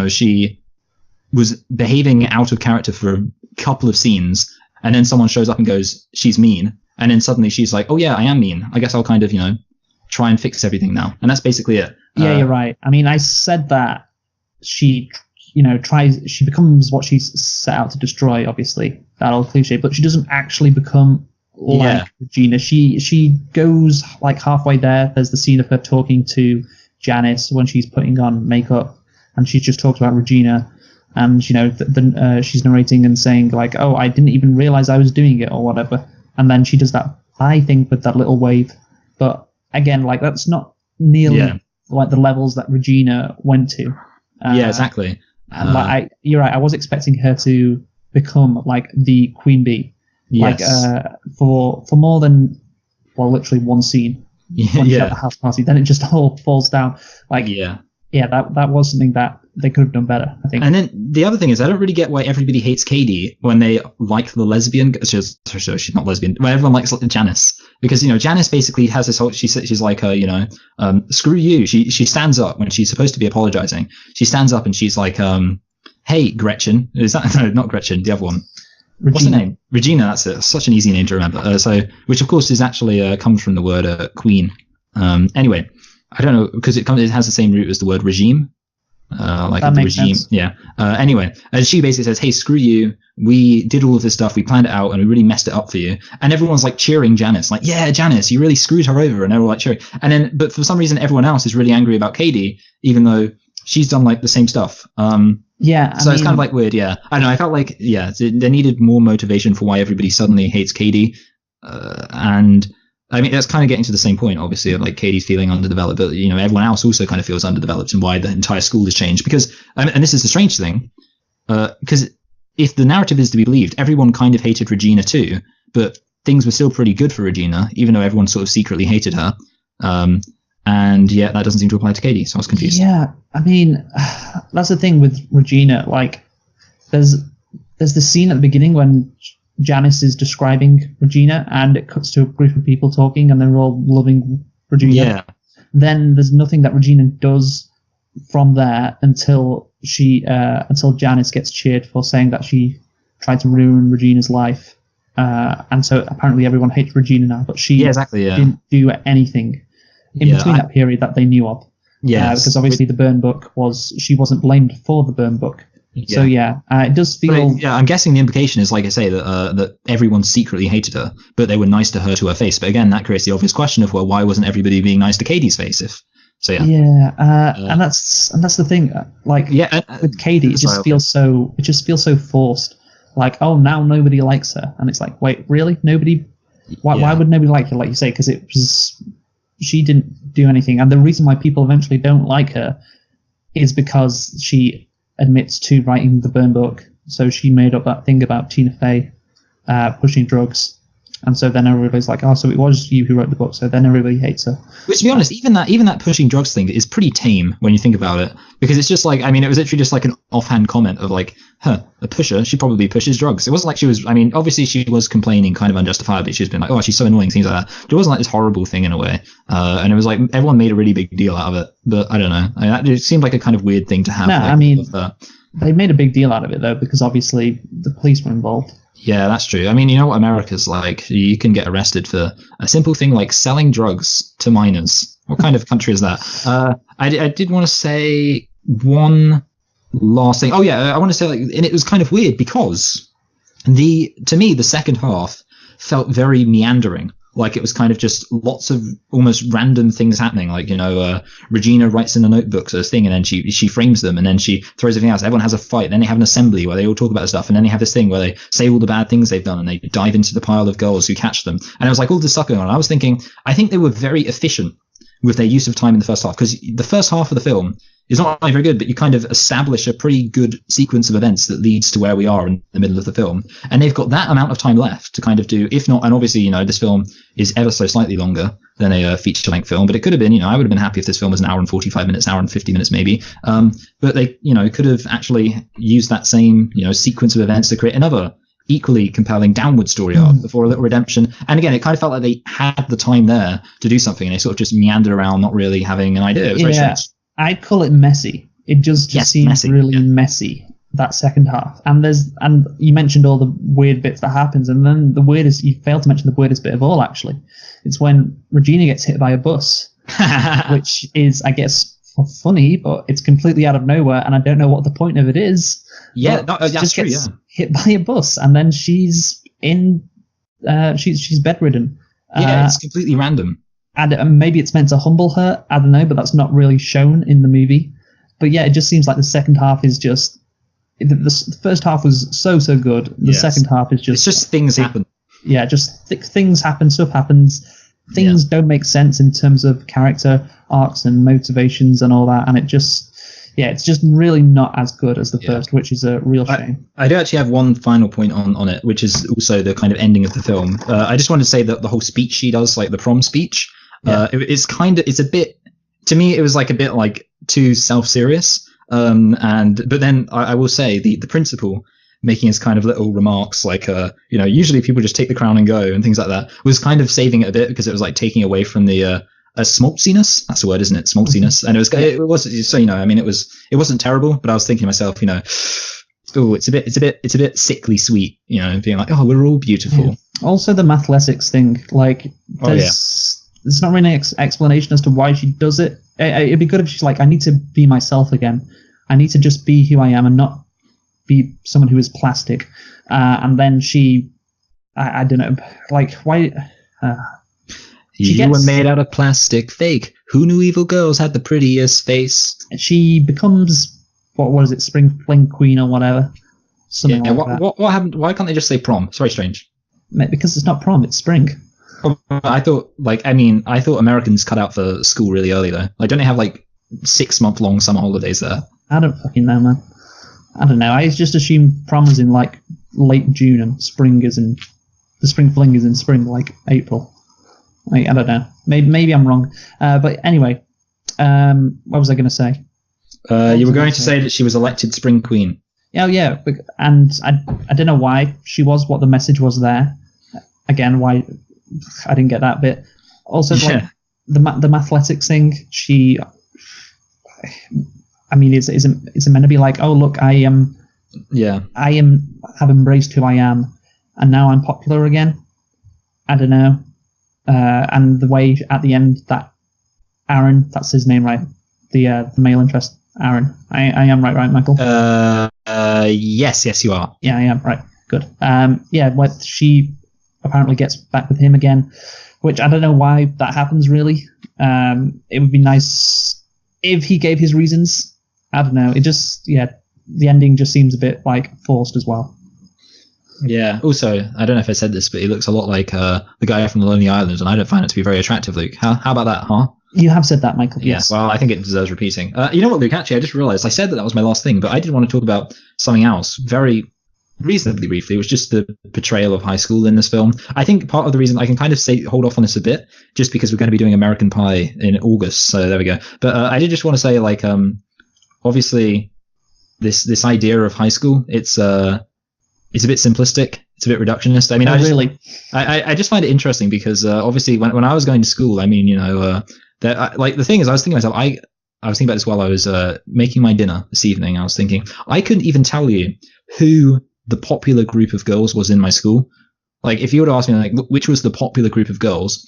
she was behaving out of character for a couple of scenes, and then someone shows up and goes, she's mean, and then suddenly she's like, oh yeah, I am mean, I guess I'll kind of try and fix everything now, and that's basically it. Yeah, you're right. I mean, I said that she she becomes what she's set out to destroy, obviously, that old cliche, but she doesn't actually become like Regina. She goes like halfway there. There's the scene of her talking to Janice when she's putting on makeup, and she just talks about Regina, and she's narrating and saying like, oh, I didn't even realize I was doing it, or whatever. and then she does that high thing with that little wave. But again, like that's not nearly like the levels that Regina went to. Yeah, exactly. You're right. I was expecting her to become like the Queen Bee, like for more than literally one scene. When she's at the house party, then it just all falls down. Like that was something that they could have done better, I think. And then the other thing is, I don't really get why everybody hates Katie when they like the lesbian. She's not lesbian. When everyone likes Janice, because Janice basically has this whole. She's like screw you. She stands up when she's supposed to be apologizing. She stands up and she's like, hey Gretchen. Is that no, not Gretchen? The other one. Regina. What's her name? Regina. That's it. Such an easy name to remember. Which of course is actually comes from the word queen. Anyway, I don't know because it has the same root as the word regime. Like that the makes regime. sense. Yeah. Anyway, and she basically says, hey, screw you. We did all of this stuff. We planned it out and we really messed it up for you. And everyone's like cheering Janice. Like, yeah, Janice, you really screwed her over. And they're all like cheering. And then, but for some reason, everyone else is really angry about Katie, even though she's done like the same stuff. Yeah. So it's kind of like weird. Yeah. I don't know. I felt like, there needed more motivation for why everybody suddenly hates Katie. And I mean, that's kind of getting to the same point, obviously, of like Katie's feeling underdeveloped, but everyone else also kind of feels underdeveloped, and why the entire school has changed. Because, and this is the strange thing, because if the narrative is to be believed, everyone kind of hated Regina too, but things were still pretty good for Regina, even though everyone sort of secretly hated her. And yet that doesn't seem to apply to Katie, so I was confused. Yeah, I mean, that's the thing with Regina. Like, there's the scene at the beginning when Janice is describing Regina, and it cuts to a group of people talking, and they're all loving Regina. Yeah. Then there's nothing that Regina does from there until Janice gets cheered for saying that she tried to ruin Regina's life, and so apparently everyone hates Regina now. But she didn't do anything in between that period that they knew of. Yeah, because obviously the burn book she wasn't blamed for the burn book. Yeah. So it does feel. I'm guessing the implication is, like I say, that everyone secretly hated her, but they were nice to her to her face. But again, that creates the obvious question of, well, why wasn't everybody being nice to Katie's face? And that's the thing. With Katie, it just feels so forced. Like, oh, now nobody likes her, and it's like, wait, really? Nobody? Why would nobody like her? Like you say, because she didn't do anything, and the reason why people eventually don't like her is because she admits to writing the burn book. So she made up that thing about Tina Fey pushing drugs, and so then everybody's like, oh, so it was you who wrote the book. So then everybody hates her. Which, to be honest, even that pushing drugs thing is pretty tame when you think about it, because it's just like, I mean, it was literally just like an offhand comment of like, a pusher, she probably pushes drugs. It wasn't like she was, I mean, obviously she was complaining kind of unjustifiably. She's been like, oh, she's so annoying, things like that. But it wasn't like this horrible thing in a way. And it was like, everyone made a really big deal out of it. But I don't know. It seemed like a kind of weird thing to have. No, I mean, they made a big deal out of it though, because obviously the police were involved. Yeah, that's true. I mean, you know what America's like? You can get arrested for a simple thing like selling drugs to minors. What kind of country is that? I did want to say one last thing. Oh yeah, I want to say, like, and it was kind of weird because to me the second half felt very meandering. Like, it was kind of just lots of almost random things happening. Like, Regina writes in a notebook a thing, and then she frames them, and then she throws everything else. Everyone has a fight. Then they have an assembly where they all talk about stuff, and then they have this thing where they say all the bad things they've done, and they dive into the pile of girls who catch them. And it was like all this stuff going on. I was thinking, I think they were very efficient with their use of time in the first half, because the first half of the film is not only very good, but you kind of establish a pretty good sequence of events that leads to where we are in the middle of the film. And they've got that amount of time left to kind of do, if not, and obviously, this film is ever so slightly longer than a feature-length film, but it could have been, I would have been happy if this film was an hour and 45 minutes, hour and 50 minutes maybe. But they, could have actually used that same, sequence of events to create another equally compelling downward story arc before a little redemption. And again, it kind of felt like they had the time there to do something, and they sort of just meandered around, not really having an idea. It was very strange. I'd call it messy. It just seems messy, really messy, that second half. And you mentioned all the weird bits that happens, and then you failed to mention the weirdest bit of all, actually. It's when Regina gets hit by a bus, which is, I guess, funny, but it's completely out of nowhere, and I don't know what the point of it is. Yeah, that's true, hit by a bus, and then she's she's bedridden. Yeah, it's completely random. And maybe it's meant to humble her, I don't know, but that's not really shown in the movie. But yeah, it just seems like the second half is just... The first half was so good. The second half is just... It's just things happen. yeah, just things happen, stuff happens. Things don't make sense in terms of character arcs and motivations and all that, and it's just really not as good as the first, which is a real shame. I do actually have one final point on it, which is also the kind of ending of the film. I just wanted to say that the whole speech she does, like the prom speech, it's a bit, to me, it was like a bit like too self-serious. But then I will say the principal making his kind of little remarks like, usually people just take the crown and go and things like that, was kind of saving it a bit because it was like taking away from the schmaltziness. That's the word, isn't it? Schmaltziness. And it was so, I mean, it wasn't terrible, but I was thinking to myself, oh, it's a bit sickly sweet, being like, oh, we're all beautiful. Yeah. Also the mathletics thing, like there's not really an explanation as to why she does it. It'd be good if she's like, I need to be myself again. I need to just be who I am and not be someone who is plastic. And then I don't know, like, why... you were made out of plastic, fake. Who knew evil girls had the prettiest face? She becomes, what is it, Spring Fling Queen or whatever. Something like that. What happened? Why can't they just say prom? It's very strange. Because it's not prom, it's spring. I thought Americans cut out for school really early though. Like, don't they have like 6-month long summer holidays there? I don't fucking know, man. I don't know. I just assume prom is in like late June and the spring fling is in spring, like April. I don't know. Maybe I'm wrong. But anyway, what was I going to say? You were going to say that she was elected spring queen. Oh yeah, and I don't know why she was. What the message was there. Again, why I didn't get that bit. Also, like the mathletics thing. Is it meant to be like, oh look, I have embraced who I am, and now I'm popular again? I don't know. And the way at the end that Aaron, that's his name, right? The male interest, Aaron. I am right, Michael? Yes, you are. Yeah, I am, right. Good. What she apparently gets back with him again, which I don't know why that happens really. It would be nice if he gave his reasons. I don't know. It just, the ending just seems a bit like forced as well. Yeah. Also, I don't know if I said this, but he looks a lot like the guy from the Lonely Island, and I don't find it to be very attractive, Luke. How about that, huh? You have said that, Michael. Yes. Well, I think it deserves repeating. You know what, Luke? Actually, I just realized I said that was my last thing, but I did want to talk about something else very reasonably briefly. It was just the portrayal of high school in this film. I think part of the reason I can kind of hold off on this a bit, just because we're going to be doing American Pie in August. So there we go. But I did just want to say, like, obviously, this idea of high school, it's a bit simplistic. It's a bit reductionist. I mean, I just find it interesting because obviously when I was going to school, I mean, the thing is, I was thinking to myself, I was thinking about this while I was making my dinner this evening. I was thinking I couldn't even tell you who the popular group of girls was in my school. Like, if you were to ask me, like, which was the popular group of girls,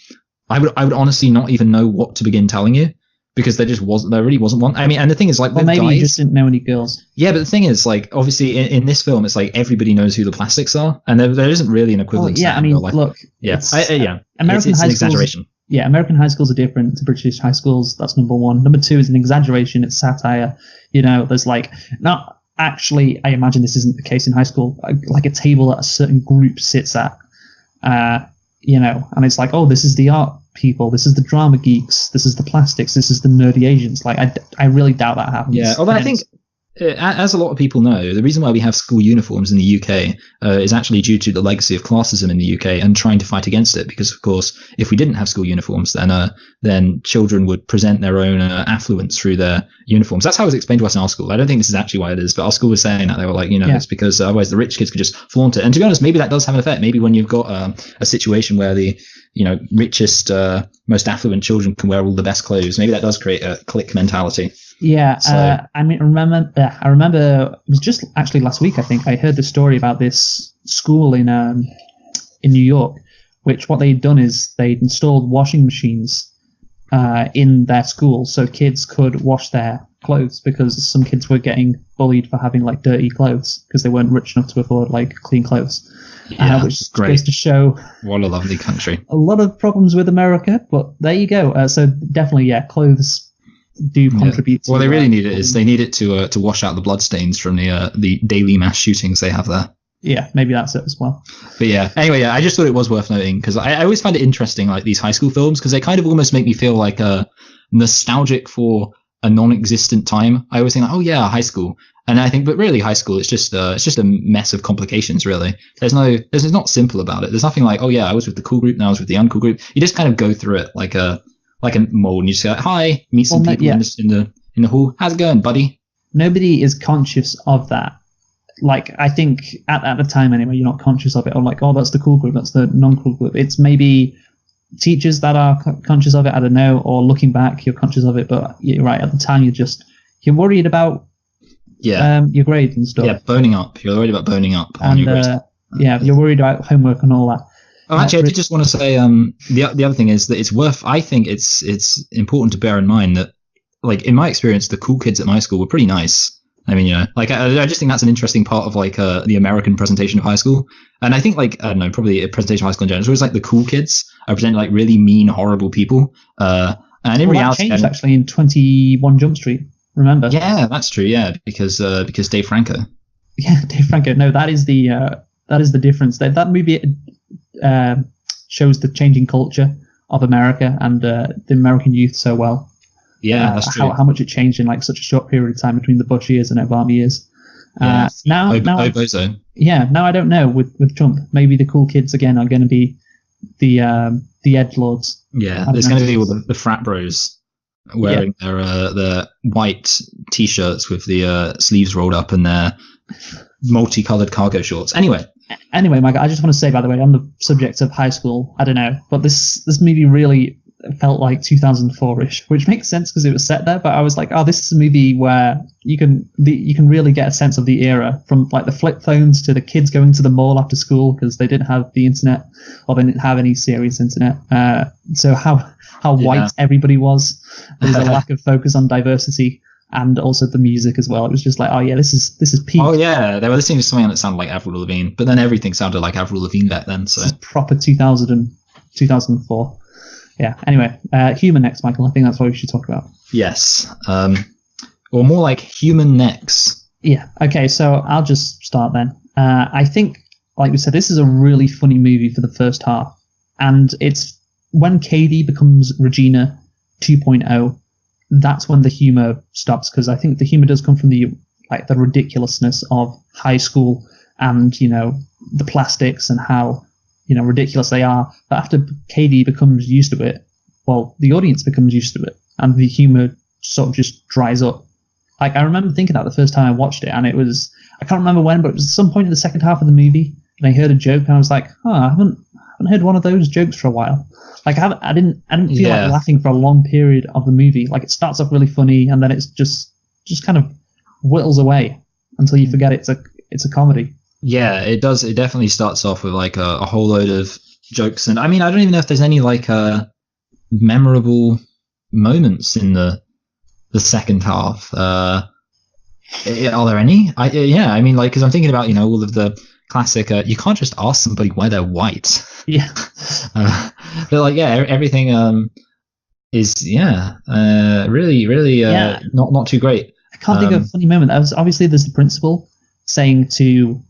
I would honestly not even know what to begin telling you. Because there really wasn't one. I mean, and the thing is, like, well, maybe guys, you just didn't know any girls. Yeah, but the thing is, like, obviously in this film, it's like everybody knows who the plastics are, and there isn't really an equivalent. Yeah, I mean, look. American high an exaggeration. Yeah, American high schools are different to British high schools. That's number one. Number two is an exaggeration. It's satire. There's like not actually. I imagine this isn't the case in high school. Like a table that a certain group sits at. And it's like, oh, this is the art people, this is the drama geeks, this is the plastics, this is the nerdy Asians. Like, I really doubt that happens. Yeah, although I think, as a lot of people know, the reason why we have school uniforms in the UK is actually due to the legacy of classism in the UK and trying to fight against it. Because, of course, if we didn't have school uniforms, then children would present their own affluence through their uniforms. That's how it was explained to us in our school. I don't think this is actually why it is, but our school was saying that. They were like, it's because otherwise the rich kids could just flaunt it. And to be honest, maybe that does have an effect. Maybe when you've got a situation where the richest, most affluent children can wear all the best clothes, maybe that does create a clique mentality. Yeah, so. I remember it was just actually last week, I think, I heard the story about this school in New York, which what they'd done is they'd installed washing machines in their school so kids could wash their clothes, because some kids were getting bullied for having like dirty clothes because they weren't rich enough to afford like clean clothes. Which great. Goes to show what a lovely country. A lot of problems with America, but there you go. So definitely, clothes do contribute. Well, they really need it. They need it to wash out the bloodstains from the daily mass shootings they have there. Yeah, maybe that's it as well. But yeah, anyway, yeah, I just thought it was worth noting because I always find it interesting, like these high school films, because they kind of almost make me feel like nostalgic for a non-existent time. I always think, like, oh yeah, high school, and I think, but really, high school, it's just a mess of complications. Really, there's not simple about it. There's nothing like, oh yeah, I was with the cool group, now I was with the uncool group. You just kind of go through it like a mold, and you just say, like, hi, meet some people in the hall. How's it going, buddy? Nobody is conscious of that. Like, I think at the time anyway, you're not conscious of it, or like, oh, that's the cool group, that's the non-cool group. It's maybe teachers that are conscious of it, I don't know, or looking back, you're conscious of it, but you're right, at the time you're worried about your grades and stuff. Yeah, boning up. You're worried about boning up. And you're worried about homework and all that. Oh, actually, I did just want to say the other thing is that I think it's important to bear in mind that, like, in my experience, the cool kids at my school were pretty nice. I mean, like, I just think that's an interesting part of, like, the American presentation of high school. And I think, like, I don't know, probably a presentation of high school in general, it's always like the cool kids are presented like really mean, horrible people. And in reality, that changed actually in 21 Jump Street. Remember? Yeah, that's true. Yeah, because Dave Franco. Yeah, Dave Franco. No, that is the difference. That movie shows the changing culture of America and the American youth so well. Yeah, that's true. How much it changed in like such a short period of time between the Bush years and Obama years. Now I don't know with Trump. Maybe the cool kids again are going to be the edgelords. Yeah, there's going to be all the frat bros wearing their white t-shirts with the sleeves rolled up and their multicolored cargo shorts. Anyway, Mike, I just want to say, by the way, on the subject of high school, I don't know, but this movie really felt like 2004-ish, which makes sense because it was set there. But I was like, oh, this is a movie where you can really get a sense of the era, from like the flip phones to the kids going to the mall after school because they didn't have the internet, or they didn't have any serious internet. So how white everybody was. There was a lack of focus on diversity, and also the music as well. It was just like, oh yeah, this is peak. Oh yeah, they were listening to something that sounded like Avril Lavigne, but then everything sounded like Avril Lavigne back then. So proper 2004. Yeah. Anyway, human necks, Michael. I think that's what we should talk about. Yes. Or more like human necks. Yeah. Okay. So I'll just start then. I think, like we said, this is a really funny movie for the first half, and it's when Katie becomes Regina 2.0. That's when the humor stops, because I think the humor does come from the ridiculousness of high school and the plastics and how ridiculous they are. But after Katie becomes used to it, well, the audience becomes used to it, and the humor sort of just dries up. Like, I remember thinking that the first time I watched it, and it was, I can't remember when, but it was at some point in the second half of the movie, and I heard a joke, and I was like, I haven't heard one of those jokes for a while. Like, I didn't feel like laughing for a long period of the movie. Like, it starts off really funny, and then it's just kind of whittles away until you forget it's a comedy. Yeah, it does. It definitely starts off with like a whole load of jokes, and I mean, I don't even know if there's any like memorable moments in the second half. Are there any? I mean, like, because I'm thinking about all of the classic. You can't just ask somebody why they're white. Yeah. But like, everything is really not too great. I can't think of a funny moment. Obviously, there's the principal saying to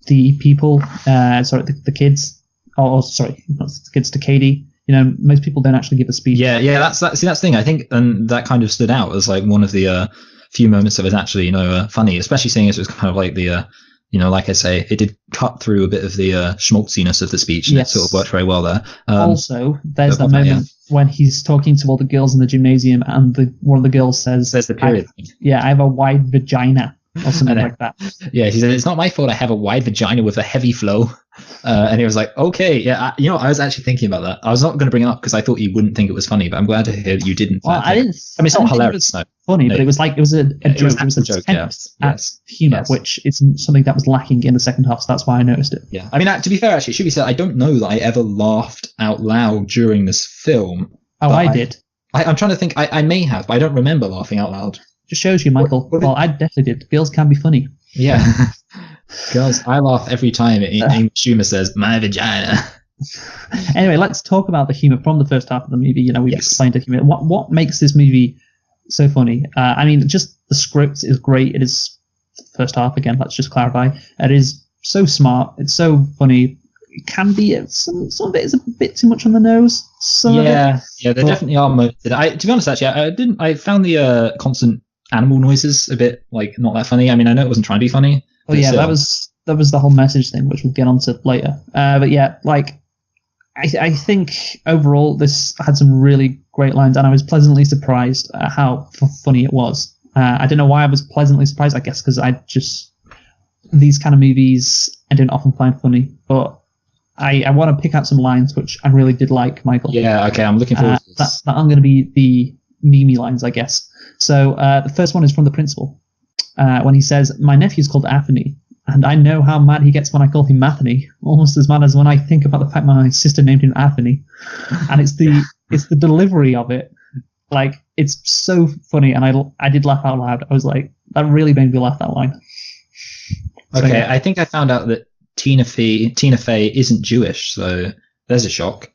the people, the kids, not the kids, to Katie, most people don't actually give a speech. Yeah, that's the thing. I think, and that kind of stood out as like one of the few moments that was actually, funny, especially seeing as it was kind of like the, like I say, it did cut through a bit of the schmaltziness of the speech, and it sort of worked very well there. Also, there's that moment when he's talking to all the girls in the gymnasium, and one of the girls says, "There's the period." I have a wide vagina. Or something like that. Yeah, he said, "It's not my fault I have a wide vagina with a heavy flow." And he was like, okay, yeah, I was actually thinking about that. I was not going to bring it up because I thought you wouldn't think it was funny, but I'm glad to hear that you didn't. Well, I didn't. I mean, it's not hilarious. Funny, but it was like, it was a joke. It was an attempt at humor, which is something that was lacking in the second half, so that's why I noticed it. Yeah, I mean, to be fair, actually, it should be said, I don't know that I ever laughed out loud during this film. Oh, I did. I'm trying to think. I may have, but I don't remember laughing out loud. Just shows you, Michael. Well, I definitely did. Girls can be funny. Yeah. Girls, I laugh every time Amy Schumer says, "my vagina." Anyway, let's talk about the humor from the first half of the movie. We've explained the humor. What makes this movie so funny? I mean, just the script is great. It is first half, again, let's just clarify. It is so smart. It's so funny. It can be some of it is a bit too much on the nose. Yeah, there definitely are moments. To be honest, actually, I found the constant animal noises a bit like not that funny. I mean, I know it wasn't trying to be funny. Well, yeah, that was the whole message thing, which we'll get onto later. But yeah, like I think overall this had some really great lines, and I was pleasantly surprised at how funny it was. I don't know why I was pleasantly surprised. I guess because these kind of movies I don't often find funny, but I want to pick out some lines which I really did like, Michael. Yeah, okay, I'm looking forward to this. That are going to be the Mimi lines, I guess. So the first one is from the principal, when he says, "My nephew's called Anthony, and I know how mad he gets when I call him Matheny, almost as mad as when I think about the fact my sister named him Anthony." And it's the delivery of it. Like, it's so funny, and I did laugh out loud. I was like, that really made me laugh, that line. So, okay, yeah. I think I found out that Tina Fey isn't Jewish, so there's a shock.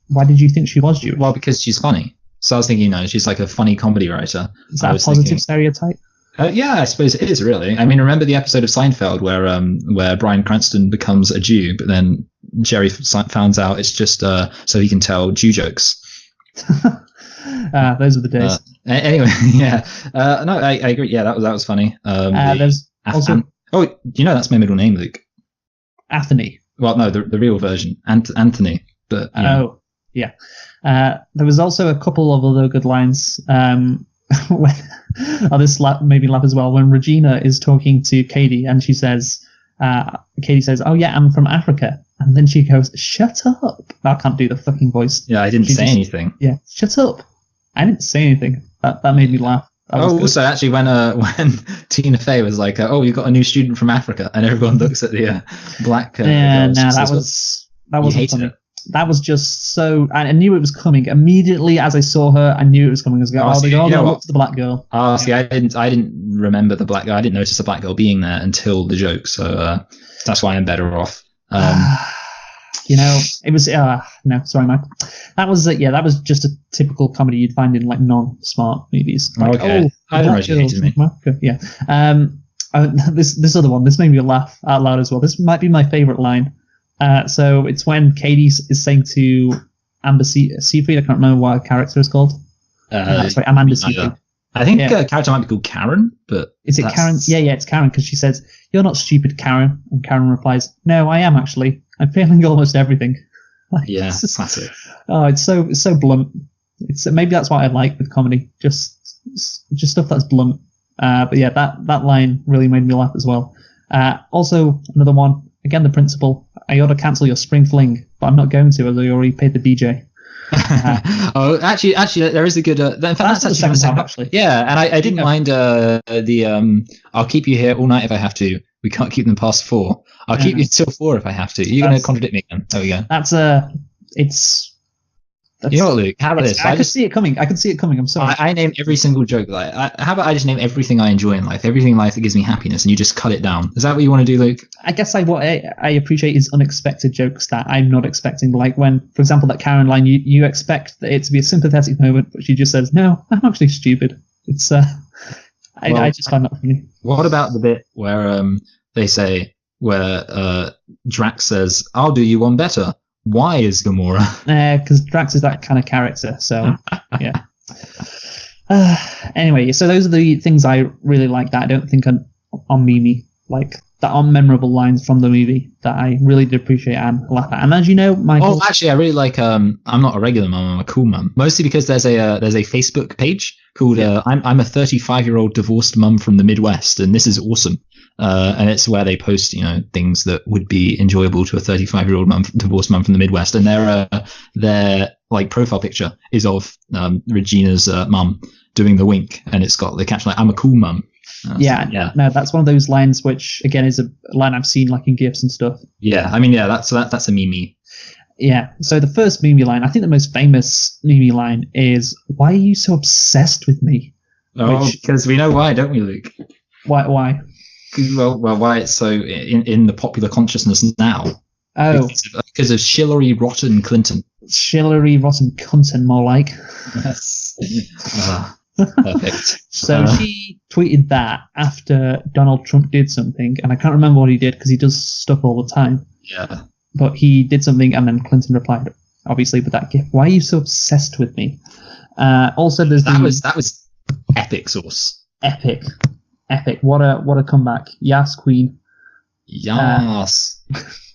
Why did you think she was Jewish? Well, because she's funny. So I was thinking, she's like a funny comedy writer. Is that a positive stereotype? Yeah, I suppose it is, really. I mean, remember the episode of Seinfeld where Bryan Cranston becomes a Jew, but then Jerry finds out it's just so he can tell Jew jokes. Those were the days. Anyway, yeah. No, I agree. Yeah, that was funny. There's also... that's my middle name, Luke. Anthony. Well, no, the real version, Anthony. But oh, yeah. There was also a couple of other good lines. This made me laugh as well. When Regina is talking to Katie, and she says, Katie says, "Oh yeah, I'm from Africa," and then she goes, "Shut up!" I can't do the fucking voice. Yeah, I didn't say anything. Yeah, shut up. I didn't say anything. That made me laugh. Also, actually, when Tina Fey was like, "Oh, you got a new student from Africa," and everyone looks at the black. That wasn't funny. That was just so. I knew it was coming immediately as I saw her. I knew it was coming. I was going, look to the black girl. Oh, see, I didn't remember the black girl. I didn't notice the black girl being there until the joke. So that's why I'm better off. It was no, sorry, Michael. That was that was just a typical comedy you'd find in like non-smart movies. Like, okay. I don't know what you hated me. Yeah. This other one, this made me laugh out loud as well. This might be my favorite line. So it's when Katie is saying to Amber Seyfried, I can't remember what her character is called. Sorry, Amanda Seyfried. I think her character might be called Karen, but is it Karen? Yeah, it's Karen, because she says, "You're not stupid, Karen," and Karen replies, "No, I am actually. I'm failing almost everything." Yeah, classic. Oh, it's so blunt. Maybe that's what I like with comedy, just stuff that's blunt. But yeah, that line really made me laugh as well. Also, another one. Again, the principal. "I ought to cancel your spring fling, but I'm not going to, as I already paid the DJ." Actually, there is a good. In fact, that's the second half, actually. Yeah, and I didn't mind the "I'll keep you here all night if I have to. We can't keep them past 4. I'll keep you till 4 if I have to." You're going to contradict me again. There we go. You know what, Luke? How about this? I could see it coming. I'm sorry. I name every single joke. How about I just name everything I enjoy in life, everything in life that gives me happiness, and you just cut it down? Is that what you want to do, Luke? I guess what I appreciate is unexpected jokes that I'm not expecting. Like when, for example, that Karen line, you expect it to be a sympathetic moment, but she just says, "No, I'm actually stupid." It's I just find that funny. What about the bit where they say where Drax says, "I'll do you one better"? Why is Gamora? Because Drax is that kind of character. So yeah. Anyway, so those are the things I really like that I don't think on Mimi, like that are memorable lines from the movie that I really did appreciate and laugh at. And as you know, Michael. Oh, actually, I really like. I'm not a regular mum. I'm a cool mum. Mostly because there's a Facebook page called I'm a 35-year-old divorced mum from the Midwest, and this is awesome. And it's where they post, things that would be enjoyable to a 35-year-old divorced mum from the Midwest. And their like profile picture is of Regina's mum doing the wink, and it's got the caption like, "I'm a cool mum." No, that's one of those lines which again is a line I've seen like in GIFs and stuff. Yeah, I mean, that's a Mimi. Yeah, so the first Mimi line, I think the most famous Mimi line is, "Why are you so obsessed with me?" Oh, because we know why, don't we, Luke? Why? Well, why it's so in the popular consciousness now? Oh, because of Hillary Rotten Clinton. Hillary Rotten Clinton, more like. Yes. Perfect. So she tweeted that after Donald Trump did something, and I can't remember what he did because he does stuff all the time. Yeah. But he did something, and then Clinton replied, obviously, with that gift. Why are you so obsessed with me? Also, there's that was epic sauce. Epic. What a comeback. Yes, Queen. Yes.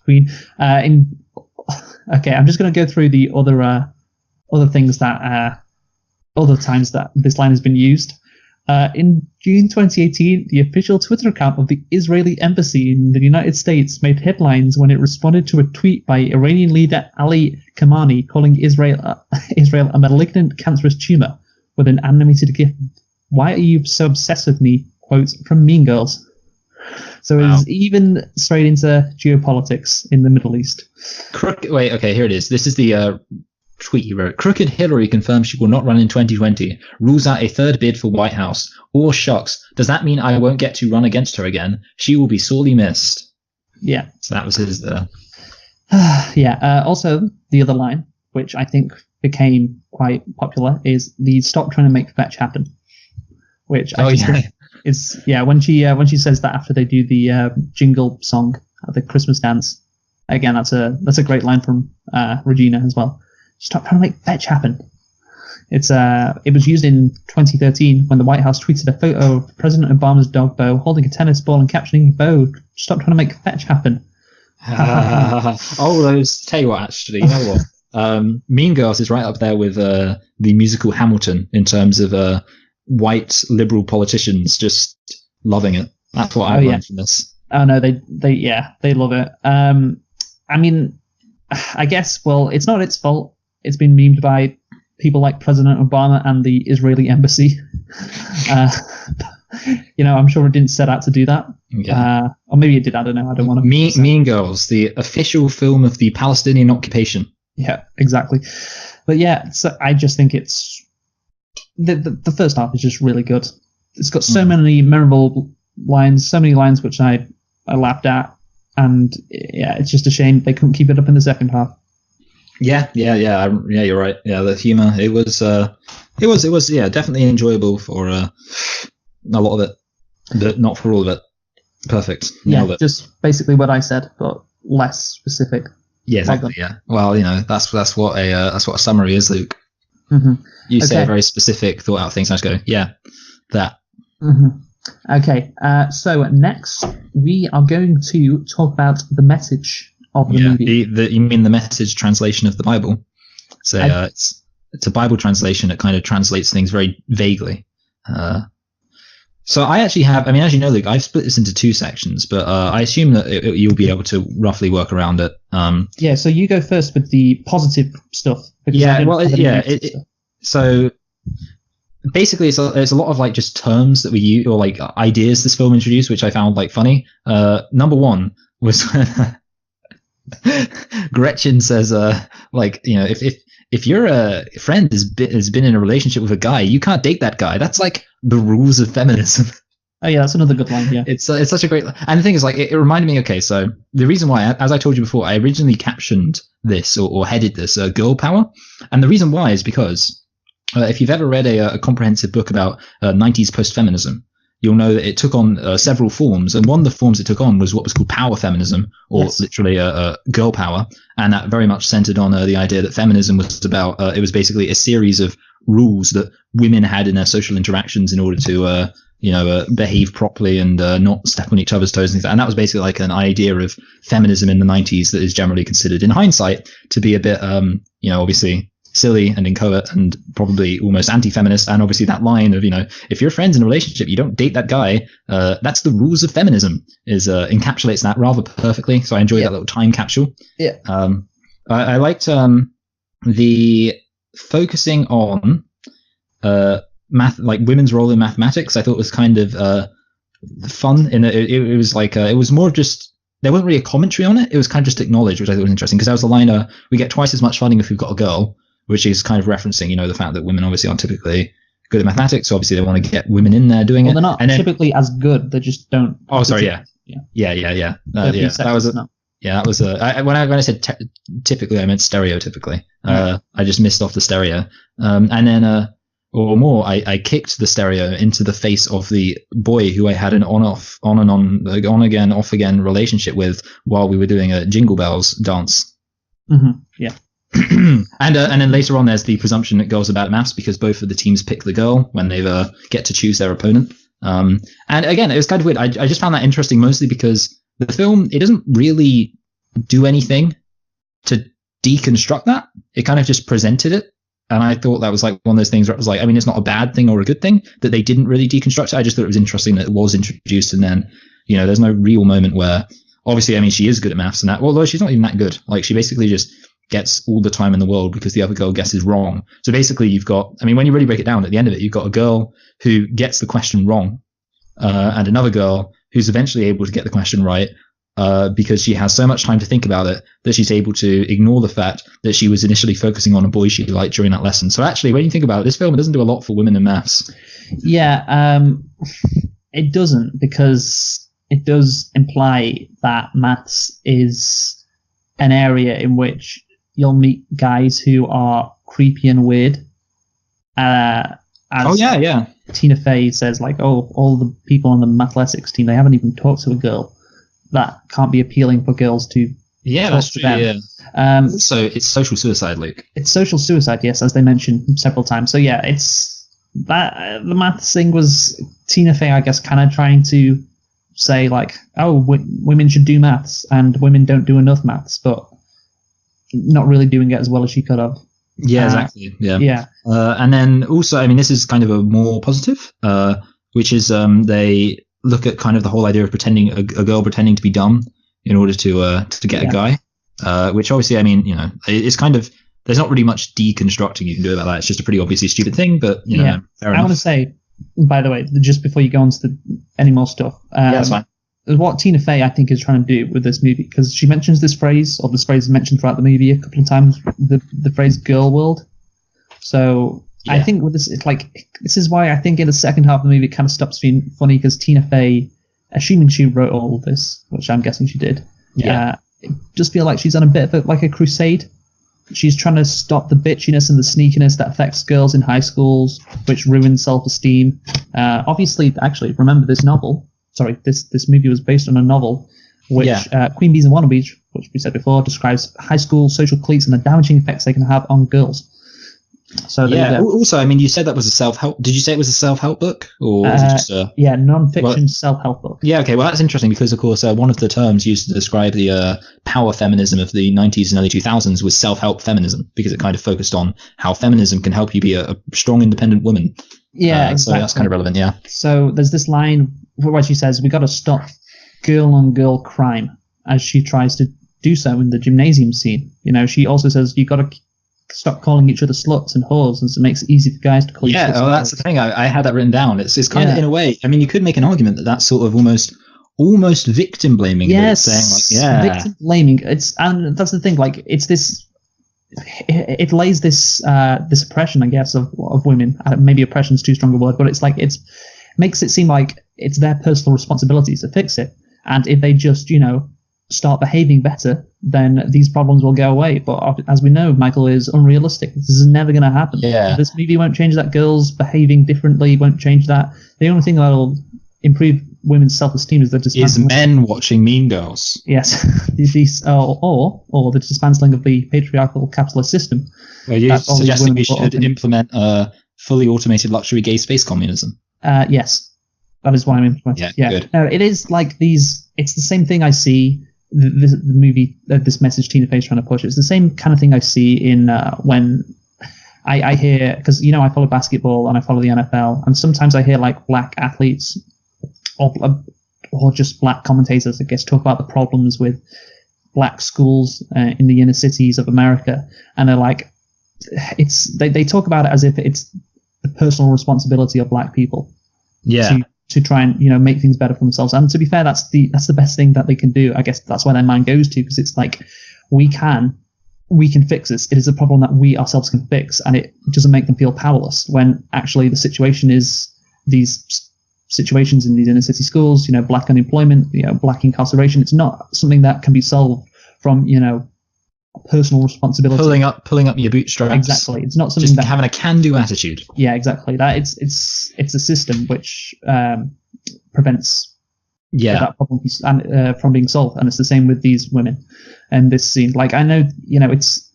Queen. Okay, I'm just going to go through the other things that other times that this line has been used. In June 2018, the official Twitter account of the Israeli embassy in the United States made headlines when it responded to a tweet by Iranian leader Ali Khamenei calling Israel a malignant cancerous tumor with an animated GIF. Why are you so obsessed with me? Quote from Mean Girls. So it's even straight into geopolitics in the Middle East. Wait, okay, here it is. This is the tweet he wrote. Crooked Hillary confirms she will not run in 2020. Rules out a third bid for White House. Or shucks. Does that mean I won't get to run against her again? She will be sorely missed. Yeah. So that was his... Yeah. Also, the other line, which I think became quite popular, is the "Stop trying to make fetch happen," which I think is when she says that after they do the jingle song at the Christmas dance. Again, that's a great line from Regina as well. Stop trying to make fetch happen. It was used in 2013 when the White House tweeted a photo of President Obama's dog Bo holding a tennis ball and captioning, "Bo, stop trying to make fetch happen." Tell you what, actually, you know what? Mean Girls is right up there with the musical Hamilton in terms of white liberal politicians just loving it. That's what I learned from this. Oh no, they love it. I mean, I guess, well, it's not its fault. It's been memed by people like President Obama and the Israeli embassy. I'm sure it didn't set out to do that. Yeah. Or maybe it did. I don't know. I don't want to. Mean Girls, the official film of the Palestinian occupation. Yeah, exactly. But yeah, so I just think it's the first half is just really good. It's got so many memorable lines, so many lines which I laughed at, and yeah, it's just a shame they couldn't keep it up in the second half. Yeah, you're right. Yeah, the humor, it was definitely enjoyable for a lot of it, but not for all of it. Perfect. Nailed it. Just basically what I said, but less specific. Yeah, exactly. Yeah. Well, that's what a summary is, Luke. Mm-hmm. You say very specific, thought out things. I just go, yeah, that. Mm-hmm. Okay. So next we are going to talk about the message of the movie. You mean the Message translation of the Bible? So it's a Bible translation that kind of translates things very vaguely. So I actually have, as you know, Luke, I've split this into two sections, but I assume that you'll be able to roughly work around it. So you go first with the positive stuff. So basically it's a lot of like just terms that we use, or like ideas this film introduced, which I found like funny. Number one was Gretchen says, if your friend has been in a relationship with a guy, you can't date that guy. That's like the rules of feminism. Oh yeah, that's another good line. Yeah, it's such a great line. And the thing is, like, it reminded me. Okay, so the reason why, as I told you before, I originally captioned this or headed this "Girl Power," and the reason why is because if you've ever read a comprehensive book about 90s post-feminism, you'll know that it took on several forms, and one of the forms it took on was what was called power feminism, or literally girl power, and that very much centered on the idea that feminism was about, it was basically a series of rules that women had in their social interactions in order to, behave properly and not step on each other's toes and things like that. And that was basically like an idea of feminism in the 90s that is generally considered, in hindsight, to be a bit, obviously silly and inchoate and probably almost anti-feminist. And obviously that line of, if your friend's in a relationship, you don't date that guy. That's the rules of feminism encapsulates that rather perfectly. So I enjoyed that little time capsule. Yeah. I liked the focusing on math, like women's role in mathematics. I thought was kind of fun. It was like it was more just, there wasn't really a commentary on it. It was kind of just acknowledged, which I thought was interesting, because that was the line, we get twice as much funding if we've got a girl, which is kind of referencing, the fact that women obviously aren't typically good at mathematics. So obviously they want to get women in there doing it. They're not typically as good. They just don't. Oh, sorry. Yeah. That was that was when I said typically, I meant stereotypically. I just missed off the stereo. And then or more, I kicked the stereo into the face of the boy who I had an on again, off again relationship with while we were doing a Jingle Bells dance. Mm-hmm. Yeah. And then later on, there's the presumption that girls are bad at maths because both of the teams pick the girl when they get to choose their opponent. And again, it was kind of weird. I just found that interesting, mostly because the film, it doesn't really do anything to deconstruct that. It kind of just presented it. And I thought that was like one of those things where it was like, I mean, it's not a bad thing or a good thing that they didn't really deconstruct it. I just thought it was interesting that it was introduced. And then, there's no real moment where, obviously, I mean, she is good at maths and that, although she's not even that good. Like, she basically just gets all the time in the world because the other girl guesses wrong. So basically, you've got, I mean, when you really break it down at the end of it, you've got a girl who gets the question wrong, and another girl who's eventually able to get the question right, because she has so much time to think about it that she's able to ignore the fact that she was initially focusing on a boy she liked during that lesson. So actually, when you think about it, this film, it doesn't do a lot for women in maths. Yeah, it doesn't, because it does imply that maths is an area in which you'll meet guys who are creepy and weird. Tina Fey says, like, all the people on the mathletics team, they haven't even talked to a girl. That can't be appealing for girls to talk to them. Yeah. So it's social suicide, Luke. It's social suicide, yes, as they mentioned several times. So yeah, it's that the maths thing was Tina Fey, I guess, kind of trying to say like, women should do maths and women don't do enough maths, but not really doing it as well as she could have. Yeah, exactly. Yeah. Yeah. And then also, I mean, this is kind of a more positive, which is they look at kind of the whole idea of pretending a girl pretending to be dumb in order to get a guy, which obviously, I mean, it's kind of, there's not really much deconstructing you can do about that. It's just a pretty obviously stupid thing, but fair enough. I want to say, by the way, just before you go on to any more stuff, that's fine. What Tina Fey, I think, is trying to do with this movie, because she mentions this phrase, or this phrase is mentioned throughout the movie a couple of times, the phrase "girl world." So I think with this, it's like, this is why I think in the second half of the movie it kind of stops being funny, because Tina Fey, assuming she wrote all of this, which I'm guessing she did, just feel like she's on a bit of a crusade. She's trying to stop the bitchiness and the sneakiness that affects girls in high schools, which ruins self-esteem. Obviously, actually, remember this movie was based on a novel, which Queen Bees and Wannabes, which we said before, describes high school social cliques and the damaging effects they can have on girls. So also, I mean, you said that was a self-help. Did you say it was a self-help book, or was it just a non-fiction self-help book? Yeah, okay. Well, that's interesting because, of course, one of the terms used to describe the power feminism of the 90s and early 2000s was self-help feminism, because it kind of focused on how feminism can help you be a strong, independent woman. Yeah, exactly. So that's kind of relevant. Yeah. So there's this line where she says, "We got to stop girl-on-girl crime," as she tries to do so in the gymnasium scene. She also says, "You got to stop calling each other sluts and whores, and so it makes it easy for guys to call you sluts." Yeah, that's the thing. I had that written down. It's kind of, in a way, I mean, you could make an argument that that's sort of almost victim blaming. Yes, saying like, victim blaming. And that's the thing. Like, it's this. It lays this oppression, I guess, of women. Maybe oppression is too strong a word, but it's like makes it seem like it's their personal responsibility to fix it. And if they just start behaving better, then these problems will go away. But as we know, Michael, is unrealistic. This is never going to happen. Yeah. This movie won't change that. Girls behaving differently won't change that. The only thing that will improve women's self-esteem is men watching Mean Girls. Yes, or the dismantling of the patriarchal capitalist system. Are you suggesting we should implement fully automated luxury gay space communism? Yes, that is what I'm implementing. Yeah, good. No, it is like these. It's the same thing I see. The movie, this message Tina Fey's trying to push. It's the same kind of thing I see in when I hear, because I follow basketball and I follow the NFL, and sometimes I hear like black athletes or just black commentators, I guess, talk about the problems with black schools in the inner cities of America, and they're like, they talk about it as if it's the personal responsibility of black people. Yeah. To try and make things better for themselves. And to be fair, that's the best thing that they can do. I guess that's where their mind goes to, because it's like we can fix this. It is a problem that we ourselves can fix, and it doesn't make them feel powerless when actually the situation is these situations in these inner city schools, black unemployment, black incarceration. It's not something that can be solved from personal responsibility. Pulling up your bootstraps. Exactly. It's not something Just that having a can-do attitude. Yeah, exactly. That it's a system which prevents that problem from being solved, and it's the same with these women and this scene. Like, I know, it's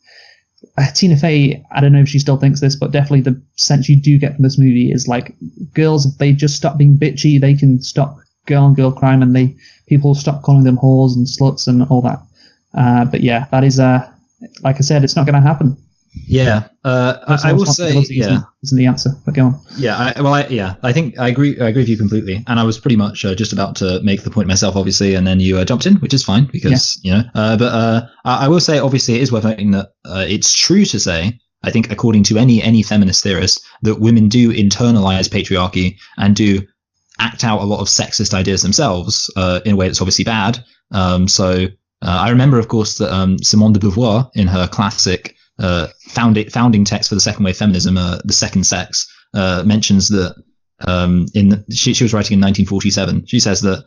Tina Fey. I don't know if she still thinks this, but definitely the sense you do get from this movie is like, girls, if they just stop being bitchy, they can stop girl on girl crime, and people stop calling them whores and sluts and all that. But yeah, that is like I said, it's not going to happen. Yeah, I will say, isn't the answer. But go on. Yeah, I think I agree with you completely, and I was pretty much just about to make the point myself, obviously, and then you jumped in, which is fine because But I will say, obviously, it is worth noting that it's true to say, I think, according to any feminist theorist, that women do internalize patriarchy and do act out a lot of sexist ideas themselves in a way that's obviously bad. So I remember, of course, that Simone de Beauvoir, in her classic founding text for the second wave feminism, The Second Sex, mentions that she was writing in 1947. She says that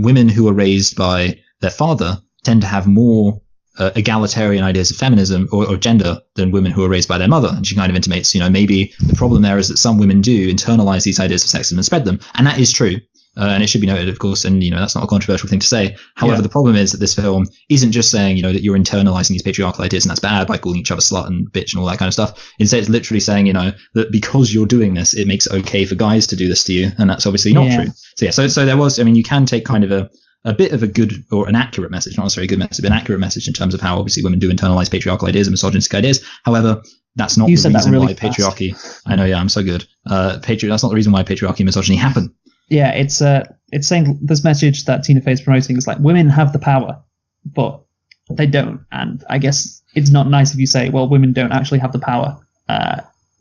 women who are raised by their father tend to have more egalitarian ideas of feminism or gender than women who are raised by their mother. And she kind of intimates, maybe the problem there is that some women do internalize these ideas of sexism and spread them. And that is true. And it should be noted, of course, and that's not a controversial thing to say. However, the problem is that this film isn't just saying, that you're internalizing these patriarchal ideas and that's bad by calling each other slut and bitch and all that kind of stuff. Instead, it's literally saying, that because you're doing this, it makes it okay for guys to do this to you, and that's obviously not true. So there was, you can take kind of a bit of a good or an accurate message, not necessarily a good message, but an accurate message in terms of how obviously women do internalize patriarchal ideas and misogynistic ideas. However, that's not the reason why patriarchy. I know, I'm so good. That's not the reason why patriarchy and misogyny happen. Yeah, it's saying this message that Tina Fey is promoting is like, women have the power, but they don't. And I guess it's not nice if you say, well, women don't actually have the power.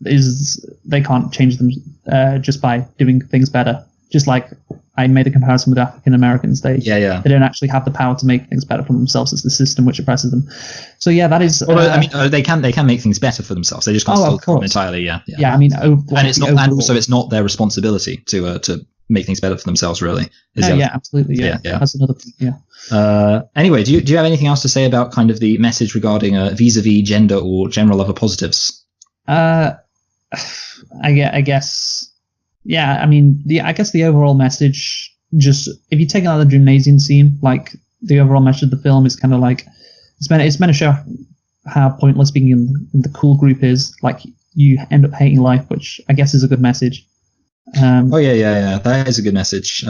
They can't change them just by doing things better. Just like I made a comparison with African Americans, they don't actually have the power to make things better for themselves. It's the system which oppresses them. So yeah, that is. They can make things better for themselves. They just can't solve them entirely. Yeah. And it's not, and also it's not their responsibility to make things better for themselves. Really. Absolutely. Yeah. That's another thing. Yeah. Anyway, do you have anything else to say about kind of the message regarding vis-a-vis gender or general other positives? I guess. Yeah, I guess the overall message, just if you take out the gymnasium scene, like the overall message of the film is kind of like it's meant to show how pointless being in the cool group is. Like you end up hating life, which I guess is a good message. That is a good message.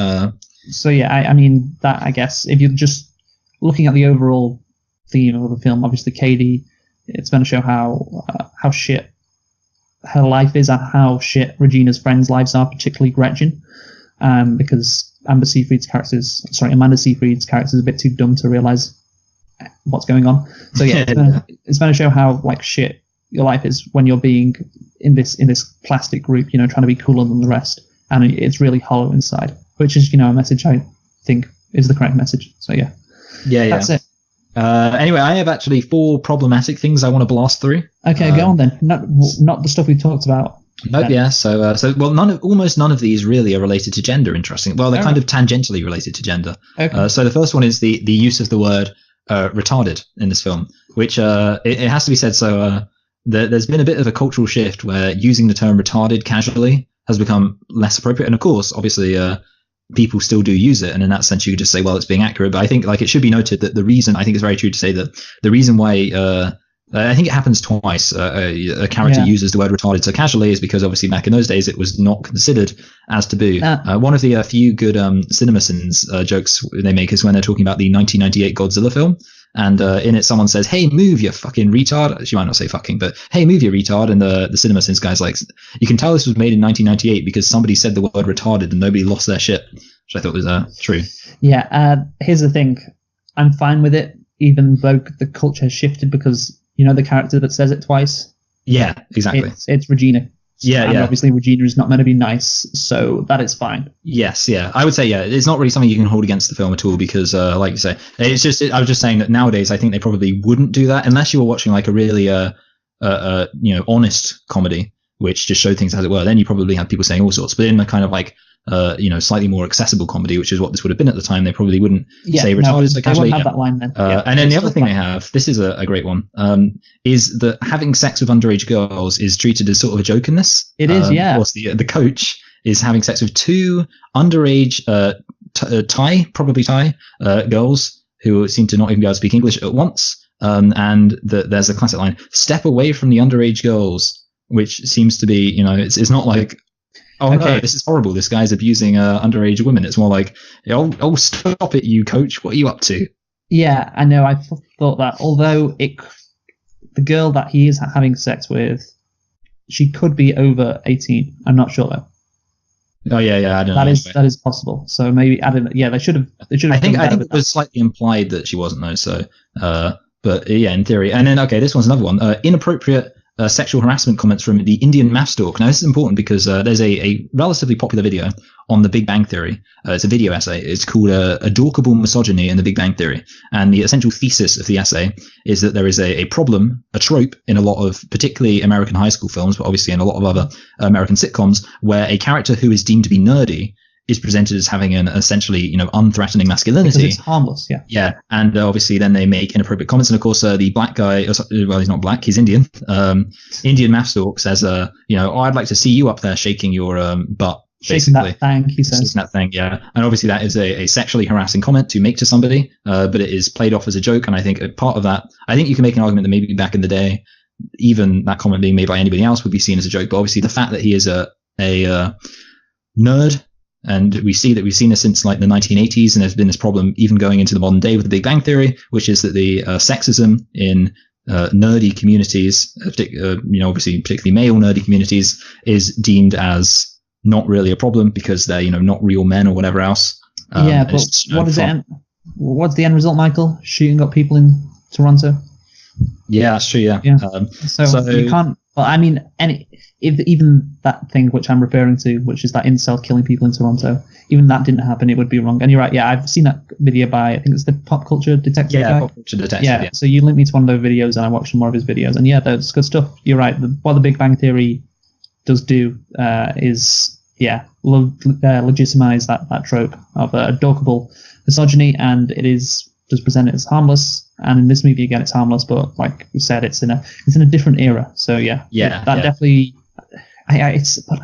So yeah, that I guess if you're just looking at the overall theme of the film, obviously Katie, it's meant to show how shit her life is and how shit Regina's friends' lives are, particularly Gretchen, because Amanda Seyfried's character is a bit too dumb to realize what's going on. So yeah, it's meant to show how like shit your life is when you're being in this plastic group, trying to be cooler than the rest, and it's really hollow inside, which is a message I think is the correct message. So yeah, that's it. Anyway, I have actually 4 problematic things I want to blast through. Okay, go on then. Not the stuff we talked about. Nope. Yeah. So almost none of these really are related to gender. Interesting. Well, they're kind of tangentially related to gender. Okay. So the first one is the use of the word retarded in this film, which it has to be said. So there's been a bit of a cultural shift where using the term retarded casually has become less appropriate, and of course, obviously. People still do use it, and in that sense you could just say, well, it's being accurate. But I think it should be noted that the reason, I think it's very true to say that the reason why I think it happens twice, a character uses the word retarded so casually is because obviously back in those days it was not considered as taboo. One of the few good CinemaSins jokes they make is when they're talking about the 1998 Godzilla film, and in it someone says, hey, move, you fucking retard. She might not say fucking, but hey, move, you retard. And the CinemaSins guy's like, you can tell this was made in 1998 because somebody said the word retarded and nobody lost their shit, which I thought was true. Yeah, here's the thing. I'm fine with it, even though the culture has shifted, because the character that says it twice? Yeah, exactly. It's Regina. And obviously Regina is not meant to be nice, so that is fine. Yes, yeah. I would say, it's not really something you can hold against the film at all because, like you say, it's just, I was just saying that nowadays I think they probably wouldn't do that unless you were watching like a really, honest comedy, which just showed things as it were. Then you probably have people saying all sorts. But in the kind of like slightly more accessible comedy, which is what this would have been at the time. They probably wouldn't say retarded no, so they casually. wouldn't have that line then. And then the other thing they have, this is a great one, is that having sex with underage girls is treated as sort of a joke in this. It is, yeah. Of course, the coach is having sex with two underage Thai girls who seem to not even be able to speak English at once. And there's a classic line, "Step away from the underage girls," which seems to be, it's not like, oh, okay, no, this is horrible, this guy's abusing underage women. It's more like, oh, stop it, you coach, what are you up to? Yeah, I know, I thought that, although the girl that he is having sex with, she could be over 18. I'm not sure though. Oh yeah, I don't know. That is possible. So maybe I don't know. Yeah, they should have. I think it was slightly implied that she wasn't though. So, but yeah, in theory. And then this one's another one. Inappropriate sexual harassment comments from the Indian math dork. Now this is important because there's a relatively popular video on the Big Bang Theory. It's a video essay. It's called "A Dorkable Misogyny in the Big Bang Theory," and the essential thesis of the essay is that there is a problem, a trope in a lot of particularly American high school films, but obviously in a lot of other American sitcoms, where a character who is deemed to be nerdy is presented as having an essentially, unthreatening masculinity. Because it's harmless, yeah. Yeah, and obviously then they make inappropriate comments. And of course, the black guy, well, he's not black, he's Indian. Indian math dork says, I'd like to see you up there shaking your butt. Shaking that thing, he says. Shaking that thing, yeah. And obviously that is a sexually harassing comment to make to somebody, but it is played off as a joke. And I think part of that, I think you can make an argument that maybe back in the day, even that comment being made by anybody else would be seen as a joke. But obviously the fact that he is a nerd, and we've seen this since like the 1980s, and there's been this problem even going into the modern day with the Big Bang Theory, which is that the sexism in nerdy communities, obviously particularly male nerdy communities, is deemed as not really a problem because they're not real men or whatever else. Yeah, but what's the end result, Michael? Shooting up people in Toronto? Yeah, that's true. Yeah. So you can't. Well, I mean, even that thing which I'm referring to, which is that incel killing people in Toronto, even that didn't happen, it would be wrong. And you're right. Yeah, I've seen that video by, I think it's the Pop Culture Detective guy. Pop Culture Detective. Yeah. So you linked me to one of those videos, and I watched some more of his videos. And yeah, that's good stuff. You're right. What the Big Bang Theory does do is legitimize that trope of a dorkable misogyny, and it is just presented as harmless. And in this movie again, it's harmless, but like you said, it's in a different era. So definitely. But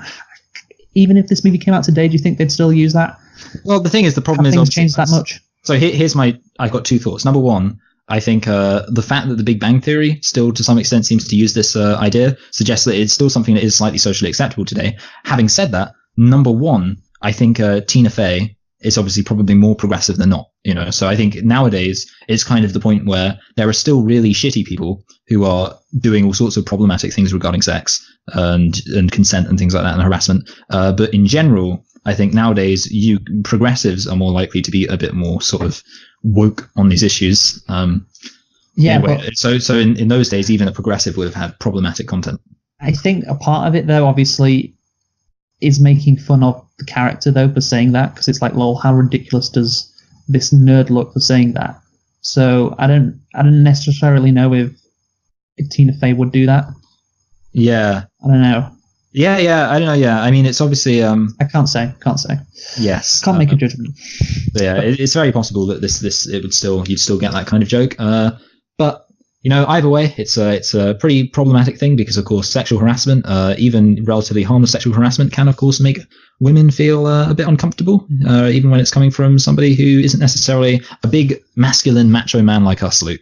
even if this movie came out today, do you think they'd still use that? Well, the thing is, the problem is things changed that much. So I've got two thoughts. Number one, I think the fact that the Big Bang Theory still to some extent seems to use this idea suggests that it's still something that is slightly socially acceptable today. Having said that, number one, I think Tina Fey is obviously probably more progressive than not, So I think nowadays it's kind of the point where there are still really shitty people who are doing all sorts of problematic things regarding sex and consent and things like that and harassment. But in general, I think nowadays progressives are more likely to be a bit more sort of woke on these issues. Anyway, so in those days, even a progressive would have had problematic content. I think a part of it, though, obviously, is making fun of the character, though, for saying that, because it's like, lol, how ridiculous does this nerd look for saying that? So I don't necessarily know if Tina Fey would do that. Yeah, I don't know. Yeah, I don't know. Yeah, I mean, it's obviously. I can't say. Yes, can't make a judgment. Yeah, it's very possible that you'd still get that kind of joke. But either way, it's a pretty problematic thing because, of course, sexual harassment, even relatively harmless sexual harassment, can, of course, make women feel a bit uncomfortable, even when it's coming from somebody who isn't necessarily a big masculine macho man like us, Luke.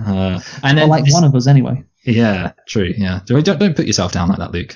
And then one of us, anyway. Yeah, true. Yeah, don't put yourself down like that, Luke.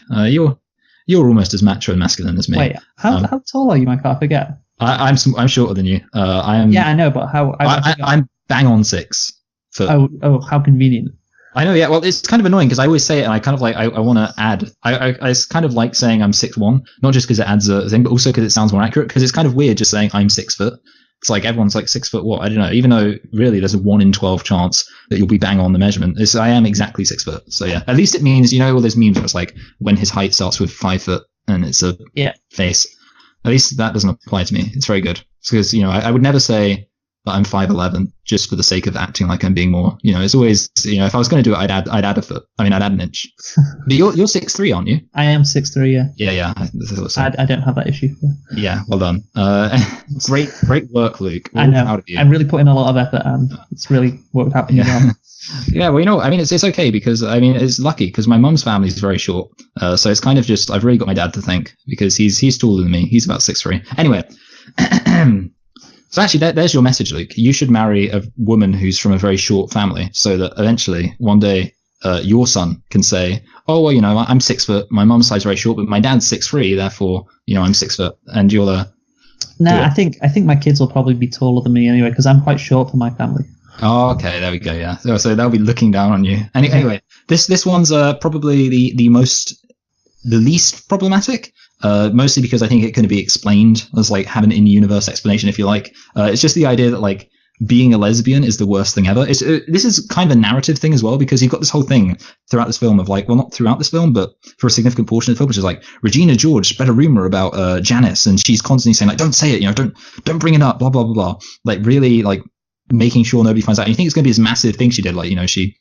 You're almost as macho and masculine as me. Wait, how tall are you, Michael? I forget. I'm shorter than you. I am. Yeah, I know, but how? I'm bang on 6 foot. Oh, how convenient. I know. Yeah, well, it's kind of annoying because I always say it, and I kind of like I want to add. I kind of like saying I'm 6'1", not just because it adds a thing, but also because it sounds more accurate. Because it's kind of weird just saying I'm 6 foot. It's like everyone's like 6 foot what? I don't know. Even though really there's a 1 in 12 chance that you'll be bang on the measurement. I am exactly 6 foot. So yeah, at least it means all those memes where it's like when his height starts with 5 foot and it's a face. At least that doesn't apply to me. It's very good. Because I would never say but I'm 5'11", just for the sake of acting like I'm being more. It's always, if I was going to do it, I'd add a foot. I mean, I'd add an inch. But you're 6'3", aren't you? I am 6'3", yeah. Yeah. I don't have that issue. Yeah, well done. Great work, Luke. We're I know. proud of you. I'm really putting a lot of effort, and it's really worked out for me well. Yeah, well, I mean, it's okay because, I mean, it's lucky because my mum's family is very short. So it's kind of just, I've really got my dad to thank because he's taller than me. He's about 6'3". Anyway. So actually, there's your message, Luke. You should marry a woman who's from a very short family so that eventually, one day, your son can say, oh, well, I'm 6 foot. My mum's side's very short, but my dad's 6'3", therefore, I'm 6 foot. And you'll... No, I think my kids will probably be taller than me anyway because I'm quite short for my family. Oh, okay. There we go. Yeah. So they'll be looking down on you. Anyway, this one's probably the least problematic. Mostly because I think it can be explained as like have an in-universe explanation if you like. It's just the idea that like being a lesbian is the worst thing ever. This is kind of a narrative thing as well because you've got this whole thing throughout this film of like, well, not throughout this film, but for a significant portion of the film, which is like Regina George spread a rumor about Janice, and she's constantly saying like, don't say it, don't bring it up, blah blah blah blah. Like really like making sure nobody finds out. And you think it's going to be this massive thing she did, like she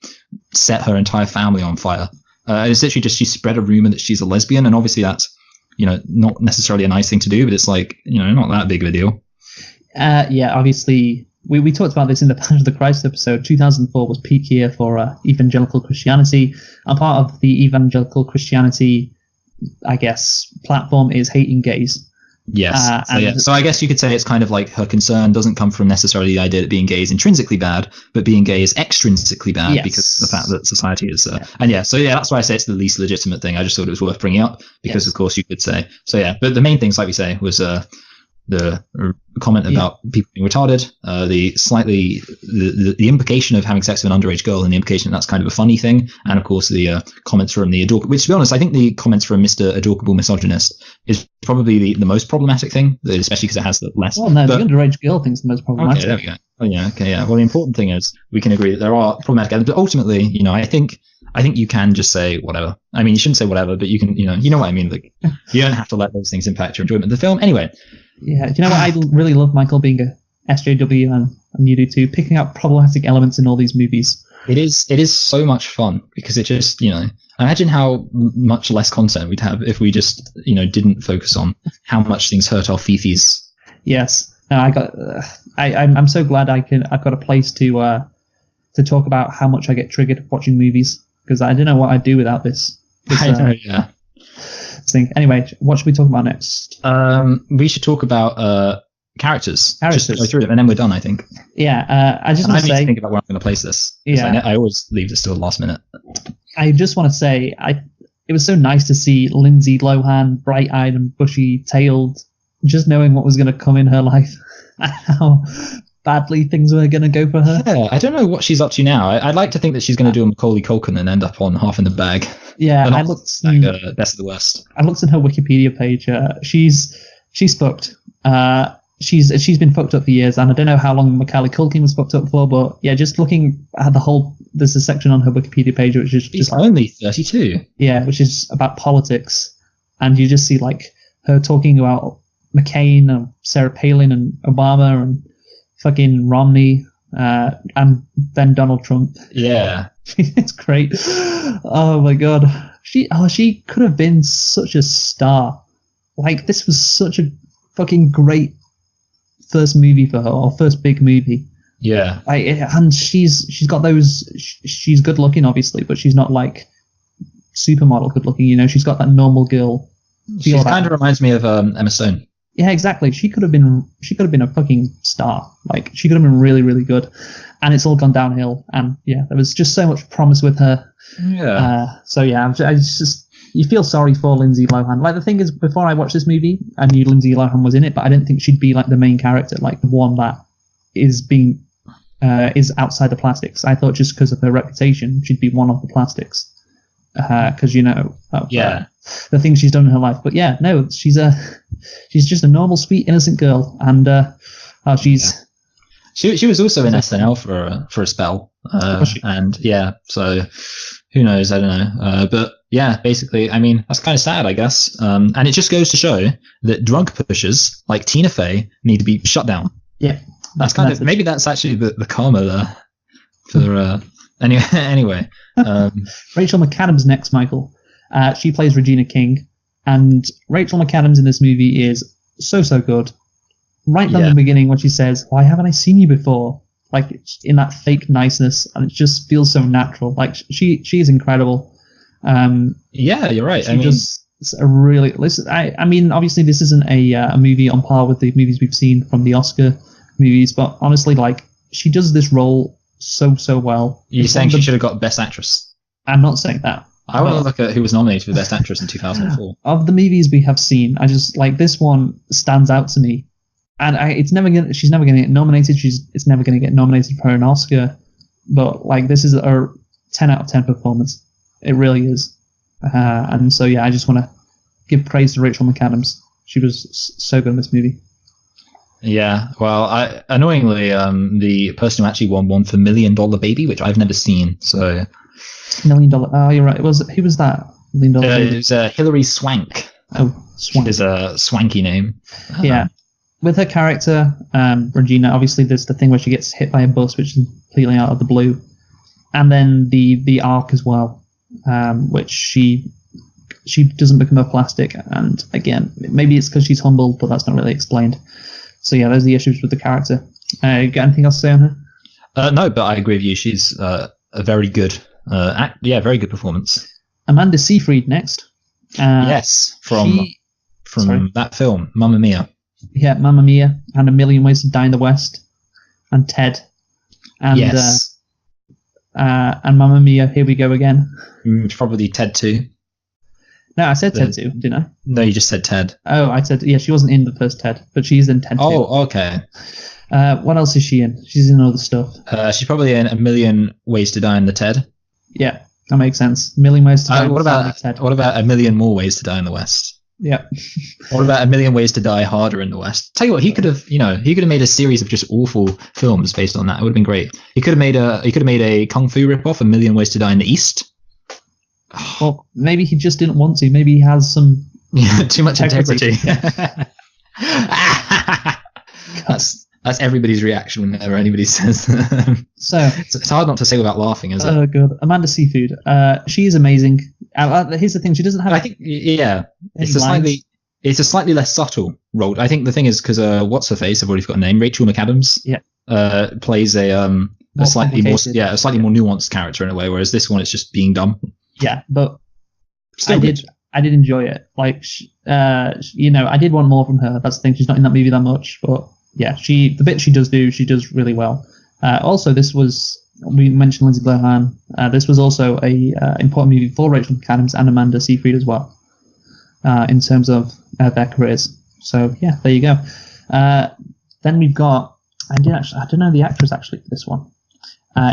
set her entire family on fire. And it's literally just she spread a rumor that she's a lesbian, and obviously that's not necessarily a nice thing to do, but it's like, not that big of a deal. Yeah, obviously, we talked about this in the Passion of the Christ episode. 2004 was peak year for evangelical Christianity. And part of the evangelical Christianity, I guess, platform is hating gays. Yes. So I guess you could say it's kind of like her concern doesn't come from necessarily the idea that being gay is intrinsically bad, but being gay is extrinsically bad because of the fact that society is. So that's why I say it's the least legitimate thing. I just thought it was worth bringing up because, of course, you could say. So yeah, but the main things, like we say, was the comment about people being retarded, the implication of having sex with an underage girl, and the implication that's kind of a funny thing, and of course the comments from the adorable, which to be honest, I think the comments from Mr. Adorable Misogynist is probably the most problematic thing, especially because it has the less. Well, no, the underage girl thing's the most problematic. Okay, there we go. Oh yeah, okay, yeah. Well, the important thing is we can agree that there are problematic elements, but ultimately, I think you can just say whatever. I mean, you shouldn't say whatever, but you can, you know what I mean. Like, you don't have to let those things impact your enjoyment of the film. Anyway. Yeah, do you know what I really love, Michael, being a SJW, and you do too, picking out problematic elements in all these movies. It is so much fun because it just, imagine how much less content we'd have if we just, didn't focus on how much things hurt our fifis. Yes. No, I'm so glad I've got a place to talk about how much I get triggered watching movies, because I don't know what I'd do without this. I know, yeah. Thing. Anyway, what should we talk about next? We should talk about characters. Just go through them, and then we're done, I think. Yeah, I just want to say... I need to think about where I'm going to place this. Yeah. I always leave this to the last minute. I just want to say, it was so nice to see Lindsay Lohan, bright-eyed and bushy-tailed, just knowing what was going to come in her life, and how badly things were going to go for her. Yeah, I don't know what she's up to now. I'd like to think that she's going to do a Macaulay Culkin and end up on Half in the Bag. Yeah, I looked best of the worst. I looked at her Wikipedia page. She's fucked. She's been fucked up for years, and I don't know how long Macaulay Culkin was fucked up for, but yeah, just looking at there's a section on her Wikipedia page which is just only 32. Yeah, which is about politics, and you just see like her talking about McCain and Sarah Palin and Obama and fucking Romney, and then Donald Trump. Yeah. It's great. Oh my god. She could have been such a star. Like, this was such a fucking great first movie for her, or first big movie. Yeah. And she's got those, she's good looking obviously, but she's not like supermodel good looking, she's got that normal girl feel. She kind of reminds me of Emma Stone. Yeah, exactly. She could have been a fucking star. Like, she could have been really, really good. And it's all gone downhill. And yeah, there was just so much promise with her. Yeah. So yeah, you feel sorry for Lindsay Lohan. Like, the thing is, before I watched this movie, I knew Lindsay Lohan was in it, but I didn't think she'd be like the main character, like the one that is outside the plastics. I thought just because of her reputation, she'd be one of the plastics. Because the things she's done in her life. But yeah, no, she's just a normal, sweet, innocent girl, and she was also in SNL for a spell, and yeah, so who knows? I don't know, but yeah, basically, I mean, that's kind of sad, I guess, and it just goes to show that drug pushers like Tina Fey need to be shut down. Yeah, That's kind of maybe that's actually the karma there for anyway. Rachel McAdams next, Michael. She plays Regina King, and Rachel McAdams in this movie is so good. Right from the beginning, when she says, "Why haven't I seen you before?" Like in that fake niceness, and it just feels so natural. Like she is incredible. Yeah, you're right. I mean, obviously this isn't a movie on par with the movies we've seen from the Oscar movies, but honestly, like she does this role so well. You're saying she should have got Best Actress? I'm not saying that. I want to look at who was nominated for Best Actress in 2004. Of the movies we have seen, I just like this one stands out to me, and she's never going to get nominated. It's never going to get nominated for an Oscar, but like this is a 10 out of 10 performance. It really is. And so, yeah, I just want to give praise to Rachel McAdams. She was so good in this movie. Yeah, well, annoyingly, the person who actually won for $1 Million Baby, which I've never seen. So, $1 Million. Oh, you're right. Who was that? $1 Million Baby. It was Hilary Swank. Oh, Swank is a swanky name. Yeah, with her character, Regina. Obviously, there's the thing where she gets hit by a bus, which is completely out of the blue, and then the arc as well. Which she doesn't become a plastic, and again, maybe it's because she's humble, but that's not really explained. So yeah, those are the issues with the character. You got anything else to say on her? No, but I agree with you. She's a very good, very good performance. Amanda Seyfried next. Yes, from that film, Mamma Mia. Yeah, Mamma Mia, and A Million Ways to Die in the West, and Ted, and yes. And Mamma Mia, Here We Go Again. Probably Ted 2. No, I said Ted 2, didn't I? No, you just said Ted. Oh, I said, yeah, she wasn't in the first Ted, but she's in Ted 2. Oh, okay. What else is she in? She's in other stuff. She's probably in A Million Ways to Die in the Ted. Yeah, that makes sense. A Million Ways to Die in the Ted. What about A Million More Ways to Die in the West? Yeah. What about A Million Ways to Die Harder in the West? Tell you what, he could have made a series of just awful films based on that. It would have been great. He could have made a Kung Fu ripoff, A Million Ways to Die in the East. Well, maybe he just didn't want to. Maybe he has some too much integrity. That's everybody's reaction whenever anybody says that. So it's hard not to say without laughing, isn't it? Oh, good. Amanda Seyfried. She is amazing. Here's the thing: she doesn't have. I think it's a slightly less subtle role. I think the thing is because what's her face? I've already forgotten her name. Rachel McAdams. Yeah. Plays a slightly more nuanced character in a way, whereas this one is just being dumb. Yeah, but still I did enjoy it. Like, I did want more from her. That's the thing. She's not in that movie that much, but yeah, the bit she does really well. Also, we mentioned Lindsay Lohan. This was also a important movie for Rachel McAdams and Amanda Seyfried as well, in terms of their careers. So yeah, there you go. Then we've got I don't know the actress actually for this one.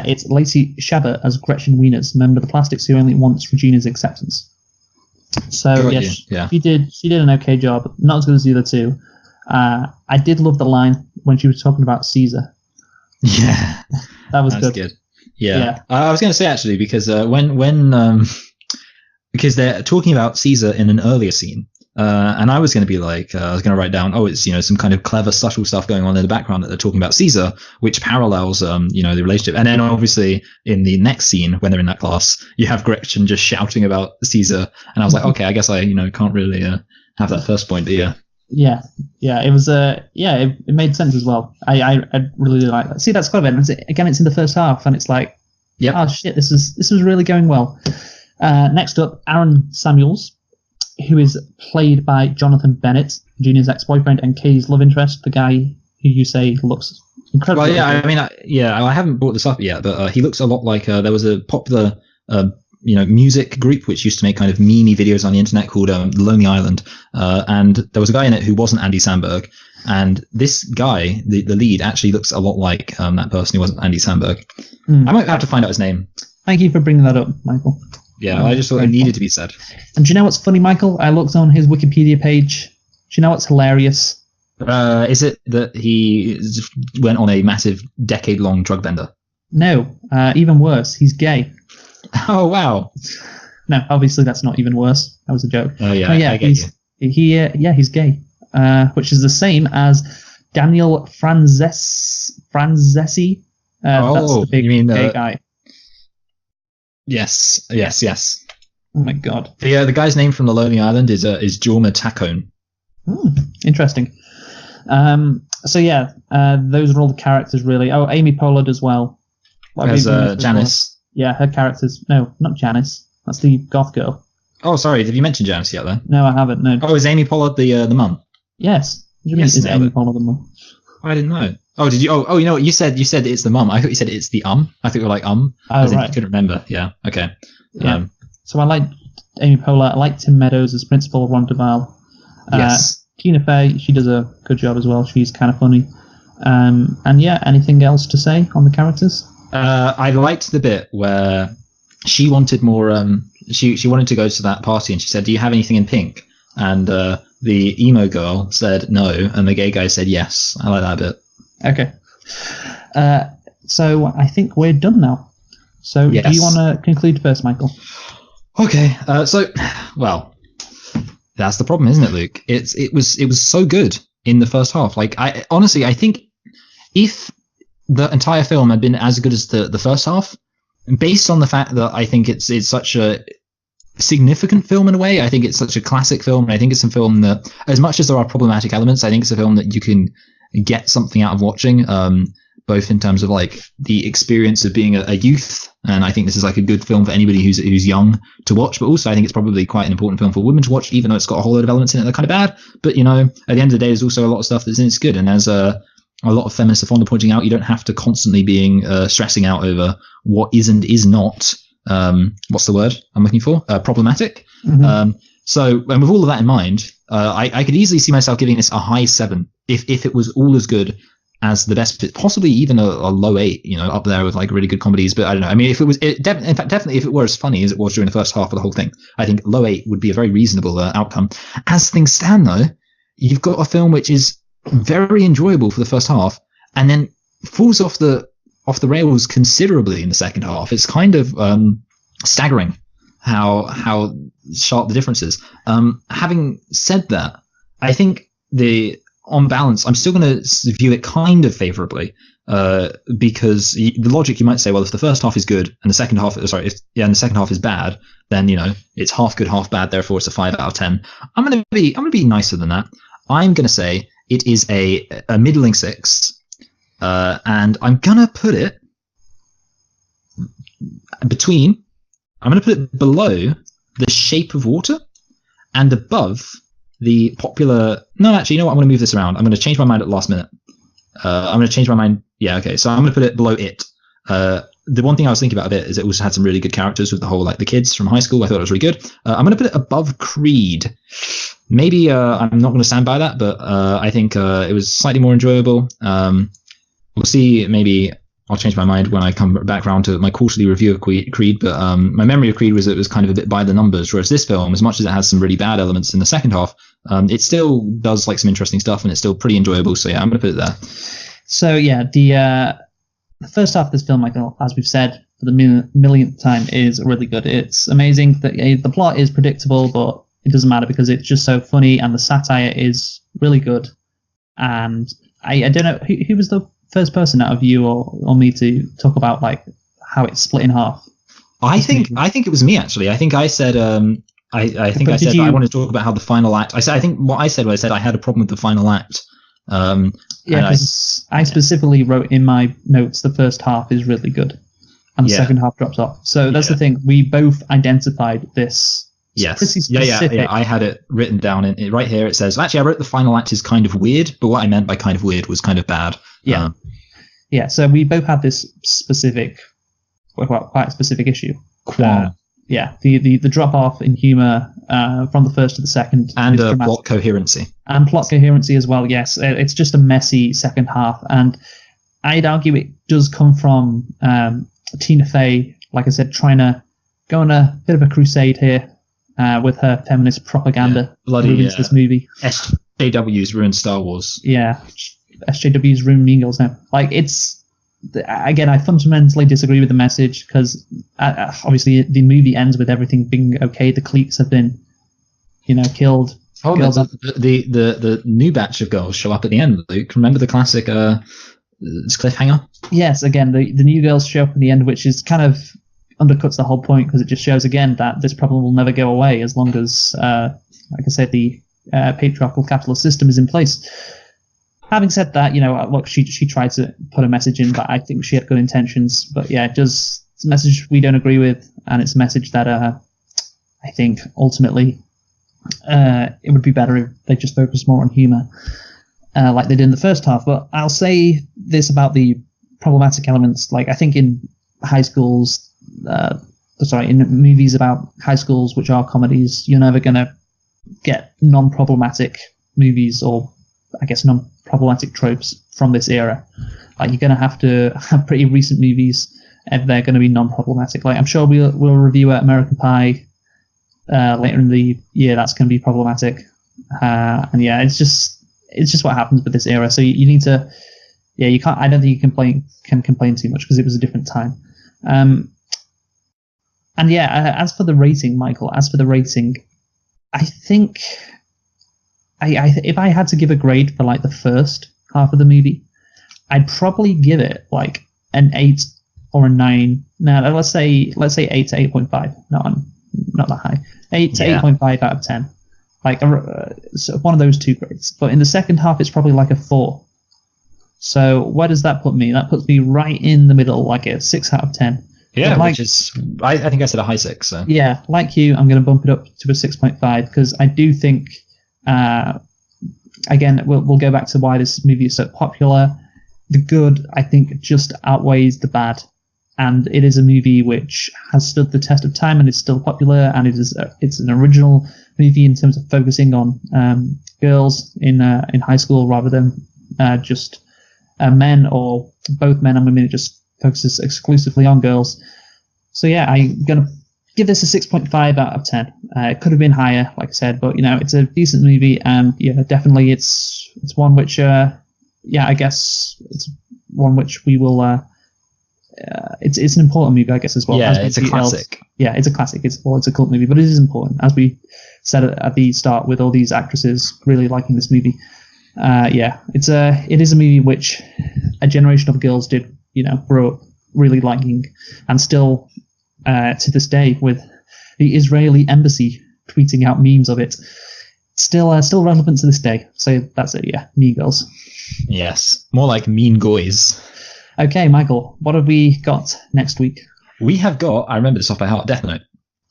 It's Lacey Chabert as Gretchen Wieners, member of the Plastics who only wants Regina's acceptance. So she did an okay job, not as good as the other two. I did love the line when she was talking about Caesar. Yeah, that was good. Yeah. I was going to say actually because because they're talking about Caesar in an earlier scene. And I was going to be like, I was going to write down, it's, some kind of clever, subtle stuff going on in the background that they're talking about Caesar, which parallels, the relationship. And then obviously in the next scene, when they're in that class, you have Gretchen just shouting about Caesar. And I was like, okay, I guess I, can't really have that first point, but yeah. Yeah. It was, it made sense as well. I really like that. See, that's clever. Again, it's in the first half and it's like, oh shit, this was really going well. Next up, Aaron Samuels, who is played by Jonathan Bennett, Regina's ex-boyfriend and Kay's love interest, the guy who you say looks incredible. Well, yeah, I haven't brought this up yet, but he looks a lot like there was a popular, music group which used to make kind of meme videos on the internet called Lonely Island, and there was a guy in it who wasn't Andy Samberg, and this guy, the lead, actually looks a lot like that person who wasn't Andy Samberg. I might have to find out his name. Thank you for bringing that up, Michael. Yeah, I just thought it needed to be said. And do you know what's funny, Michael? I looked on his Wikipedia page. Do you know what's hilarious? Is it that he went on a massive decade-long drug bender? No, even worse. He's gay. Oh, wow. No, obviously that's not even worse. That was a joke. Oh, yeah, I get you. He's gay, which is the same as Daniel Franzese. Franzesi. That's the big you mean, gay guy. Yes. Oh my god. The guy's name from The Lonely Island is Jorma Taccone. Interesting. So yeah, those are all the characters really. Oh, Amy Pollard as well. As Janice. Yeah, her characters. No, not Janice. That's the goth girl. Oh, sorry. Have you mentioned Janice yet then? No, I haven't. No. Oh, is Amy Pollard the mum? Yes. What do you Yes, mean? Is no, Amy but- Pollard the mum? I didn't know. Oh, did you? Oh, you know what? You said it's the mum. I thought you said it's the I thought you were like Oh, as in right. you couldn't remember. Yeah. Okay. Yeah. So I like Amy Poehler. I like Tim Meadows as Principal Ron Duval. Yes. Tina Fey, she does a good job as well. She's kind of funny. And yeah, anything else to say on the characters? I liked the bit where she wanted more. She wanted to go to that party, and she said, "Do you have anything in pink?" And the emo girl said no, and the gay guy said yes. I like that bit. Okay. So I think we're done now. So do Yes. you want to conclude first, Michael? Okay. Well, that's the problem, isn't it, Luke? It was so good in the first half. Like, I honestly, I think if the entire film had been as good as the first half, based on the fact that I think it's such a significant film in a way, I think it's such a classic film, and I think it's a film that, as much as there are problematic elements, I think it's a film that you can get something out of watching, both in terms of like the experience of being a youth, and I think this is like a good film for anybody who's young to watch, but also I think it's probably quite an important film for women to watch, even though it's got a whole load of elements in it that are kind of bad. But you know, at the end of the day, there's also a lot of stuff that's in it's good, and as a lot of feminists are fond of pointing out, you don't have to constantly being stressing out over what is and is not what's the word I'm looking for? Problematic. Mhm. So, and with all of that in mind, I could easily see myself giving this a high 7 if it was all as good as the best bit, possibly even a low 8, you know, up there with like really good comedies. But I don't know. I mean, if it was, in fact, definitely if it were as funny as it was during the first half of the whole thing, I think low 8 would be a very reasonable outcome. As things stand, though, you've got a film which is very enjoyable for the first half, and then falls off the rails considerably in the second half. It's kind of staggering how sharp the difference is. Having said that, I think on balance, I'm still going to view it kind of favorably, because the logic, you might say, well, if the first half is good and the second half, and the second half is bad, then you know it's half good, half bad. Therefore, it's a 5 out of 10. I'm going to be nicer than that. I'm going to say it is a middling 6, and I'm going to put it between. I'm going to put it below The Shape of Water and above the popular. No, actually, you know what? I'm going to move this around. I'm going to change my mind at the last minute. I'm going to change my mind. Yeah, okay. So I'm going to put it below it. The one thing I was thinking about it is it also had some really good characters with the whole like the kids from high school. I thought it was really good. I'm going to put it above Creed. Maybe I'm not going to stand by that, but I think it was slightly more enjoyable. We'll see. Maybe I'll change my mind when I come back around to my quarterly review of Creed. But my memory of Creed was it was kind of a bit by the numbers, whereas this film, as much as it has some really bad elements in the second half, it still does like some interesting stuff, and it's still pretty enjoyable. So yeah, I'm going to put it there. So yeah, the first half of this film, Michael, as we've said for the millionth time, is really good. It's amazing. The plot is predictable, but it doesn't matter because it's just so funny, and the satire is really good. And I don't know who was the first person out of you or me to talk about like how it's split in half. I think it was me actually. I think I said I think I said that I wanted to talk about how the final act. I think what I said was I had a problem with the final act. Yeah, because I specifically wrote in my notes the first half is really good, and the second half drops off. So that's the thing. We both identified this. Yes. Pretty specific. Yeah. I had it written down right here. It says actually I wrote the final act is kind of weird, but what I meant by kind of weird was kind of bad. Yeah. Yeah. So we both had this specific, quite specific issue. Qualm. Yeah. The drop off in humor from the first to the second, and plot coherency. And plot coherency as well. Yes, it's just a messy second half, and I'd argue it does come from Tina Fey, like I said, trying to go on a bit of a crusade here with her feminist propaganda. Ruins this movie. SJW's ruined Star Wars. Yeah, SJW's ruined Mean Girls now. Like it's. Again, I fundamentally disagree with the message because obviously the movie ends with everything being okay. The cliques have been, killed. Oh, the new batch of girls show up at the end, Luke. Remember the classic cliffhanger. Yes, again, the new girls show up in the end, which is kind of undercuts the whole point because it just shows again that this problem will never go away as long as, like I said, the patriarchal capitalist system is in place. Having said that, look, she tried to put a message in, but I think she had good intentions. But yeah, it's a message we don't agree with, and it's a message that I think ultimately it would be better if they just focused more on humor, like they did in the first half. But I'll say this about the problematic elements. Like, I think in high schools, in movies about high schools, which are comedies, you're never going to get non-problematic movies, or I guess non-problematic tropes from this era. Like, you're going to have pretty recent movies if they're going to be non-problematic. Like, I'm sure we'll review American Pie later in the year. That's going to be problematic. And yeah, it's just what happens with this era. So you need to, you can't. I don't think you can complain too much because it was a different time. And yeah, as for the rating, Michael, I think if I had to give a grade for like the first half of the movie, I'd probably give it like an 8 or a 9. Now let's say 8 to 8.5. Not that high. 8 to 8.5 out of 10. Like so one of those two grades. But in the second half, it's probably like a 4. So where does that put me? That puts me right in the middle, like a 6 out of 10. Yeah, which is, I think I said a high 6. So. Yeah, like you, I'm going to bump it up to a 6.5 because I do think, again, we'll go back to why this movie is so popular. The good, I think, just outweighs the bad. And it is a movie which has stood the test of time and is still popular, and it's an original movie in terms of focusing on girls in high school rather than just men, or both men and women. It just focuses exclusively on girls. So yeah, I'm going to give this a 6.5 out of 10. It could have been higher, like I said, but it's a decent movie, and definitely it's one which I guess it's one which we will it's an important movie, I guess, as well. Yeah, it's a classic. Yeah, it's a classic. It's a cult movie, but it is important, as we said at the start, with all these actresses really liking this movie. It is a movie which a generation of girls did, grow up really liking, and still to this day, with the Israeli embassy tweeting out memes of it, still relevant to this day. So that's it. Yeah, Mean Girls. Yes, more like Mean Goys. Okay, Michael, what have we got next week? We have got, I remember this off by heart, Death Note.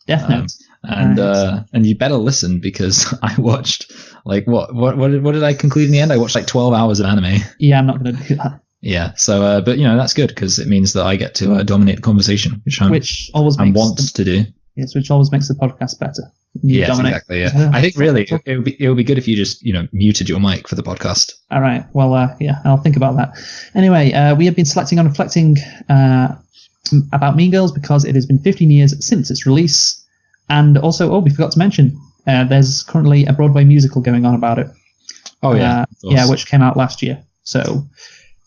Death Note. And you better listen, because I watched, like, what did I conclude in the end? I watched like 12 hours of anime. Yeah, I'm not going to do that. Yeah, so, but that's good, because it means that I get to dominate the conversation, which always I want to do. Yes, which always makes the podcast better. Yes, exactly. Yeah, I think really it would be good if you just muted your mic for the podcast. All right. Well, I'll think about that. Anyway, we have been selecting and reflecting about Mean Girls because it has been 15 years since its release, and also, we forgot to mention there's currently a Broadway musical going on about it. Oh yeah, which came out last year. So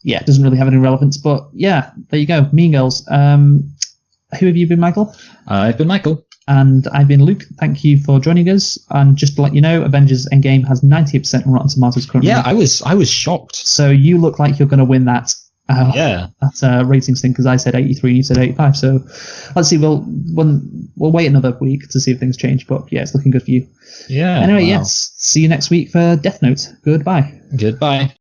yeah, it doesn't really have any relevance, but yeah, there you go, Mean Girls. Who have you been, Michael? I've been Michael. And I've been Luke. Thank you for joining us. And just to let you know, Avengers Endgame has 98% on Rotten Tomatoes currently. Yeah, I was shocked. So you look like you're going to win that. That ratings thing, because I said 83 and you said 85. So let's see. We'll wait another week to see if things change. But yeah, it's looking good for you. Yeah. Anyway, yes. See you next week for Death Note. Goodbye. Goodbye.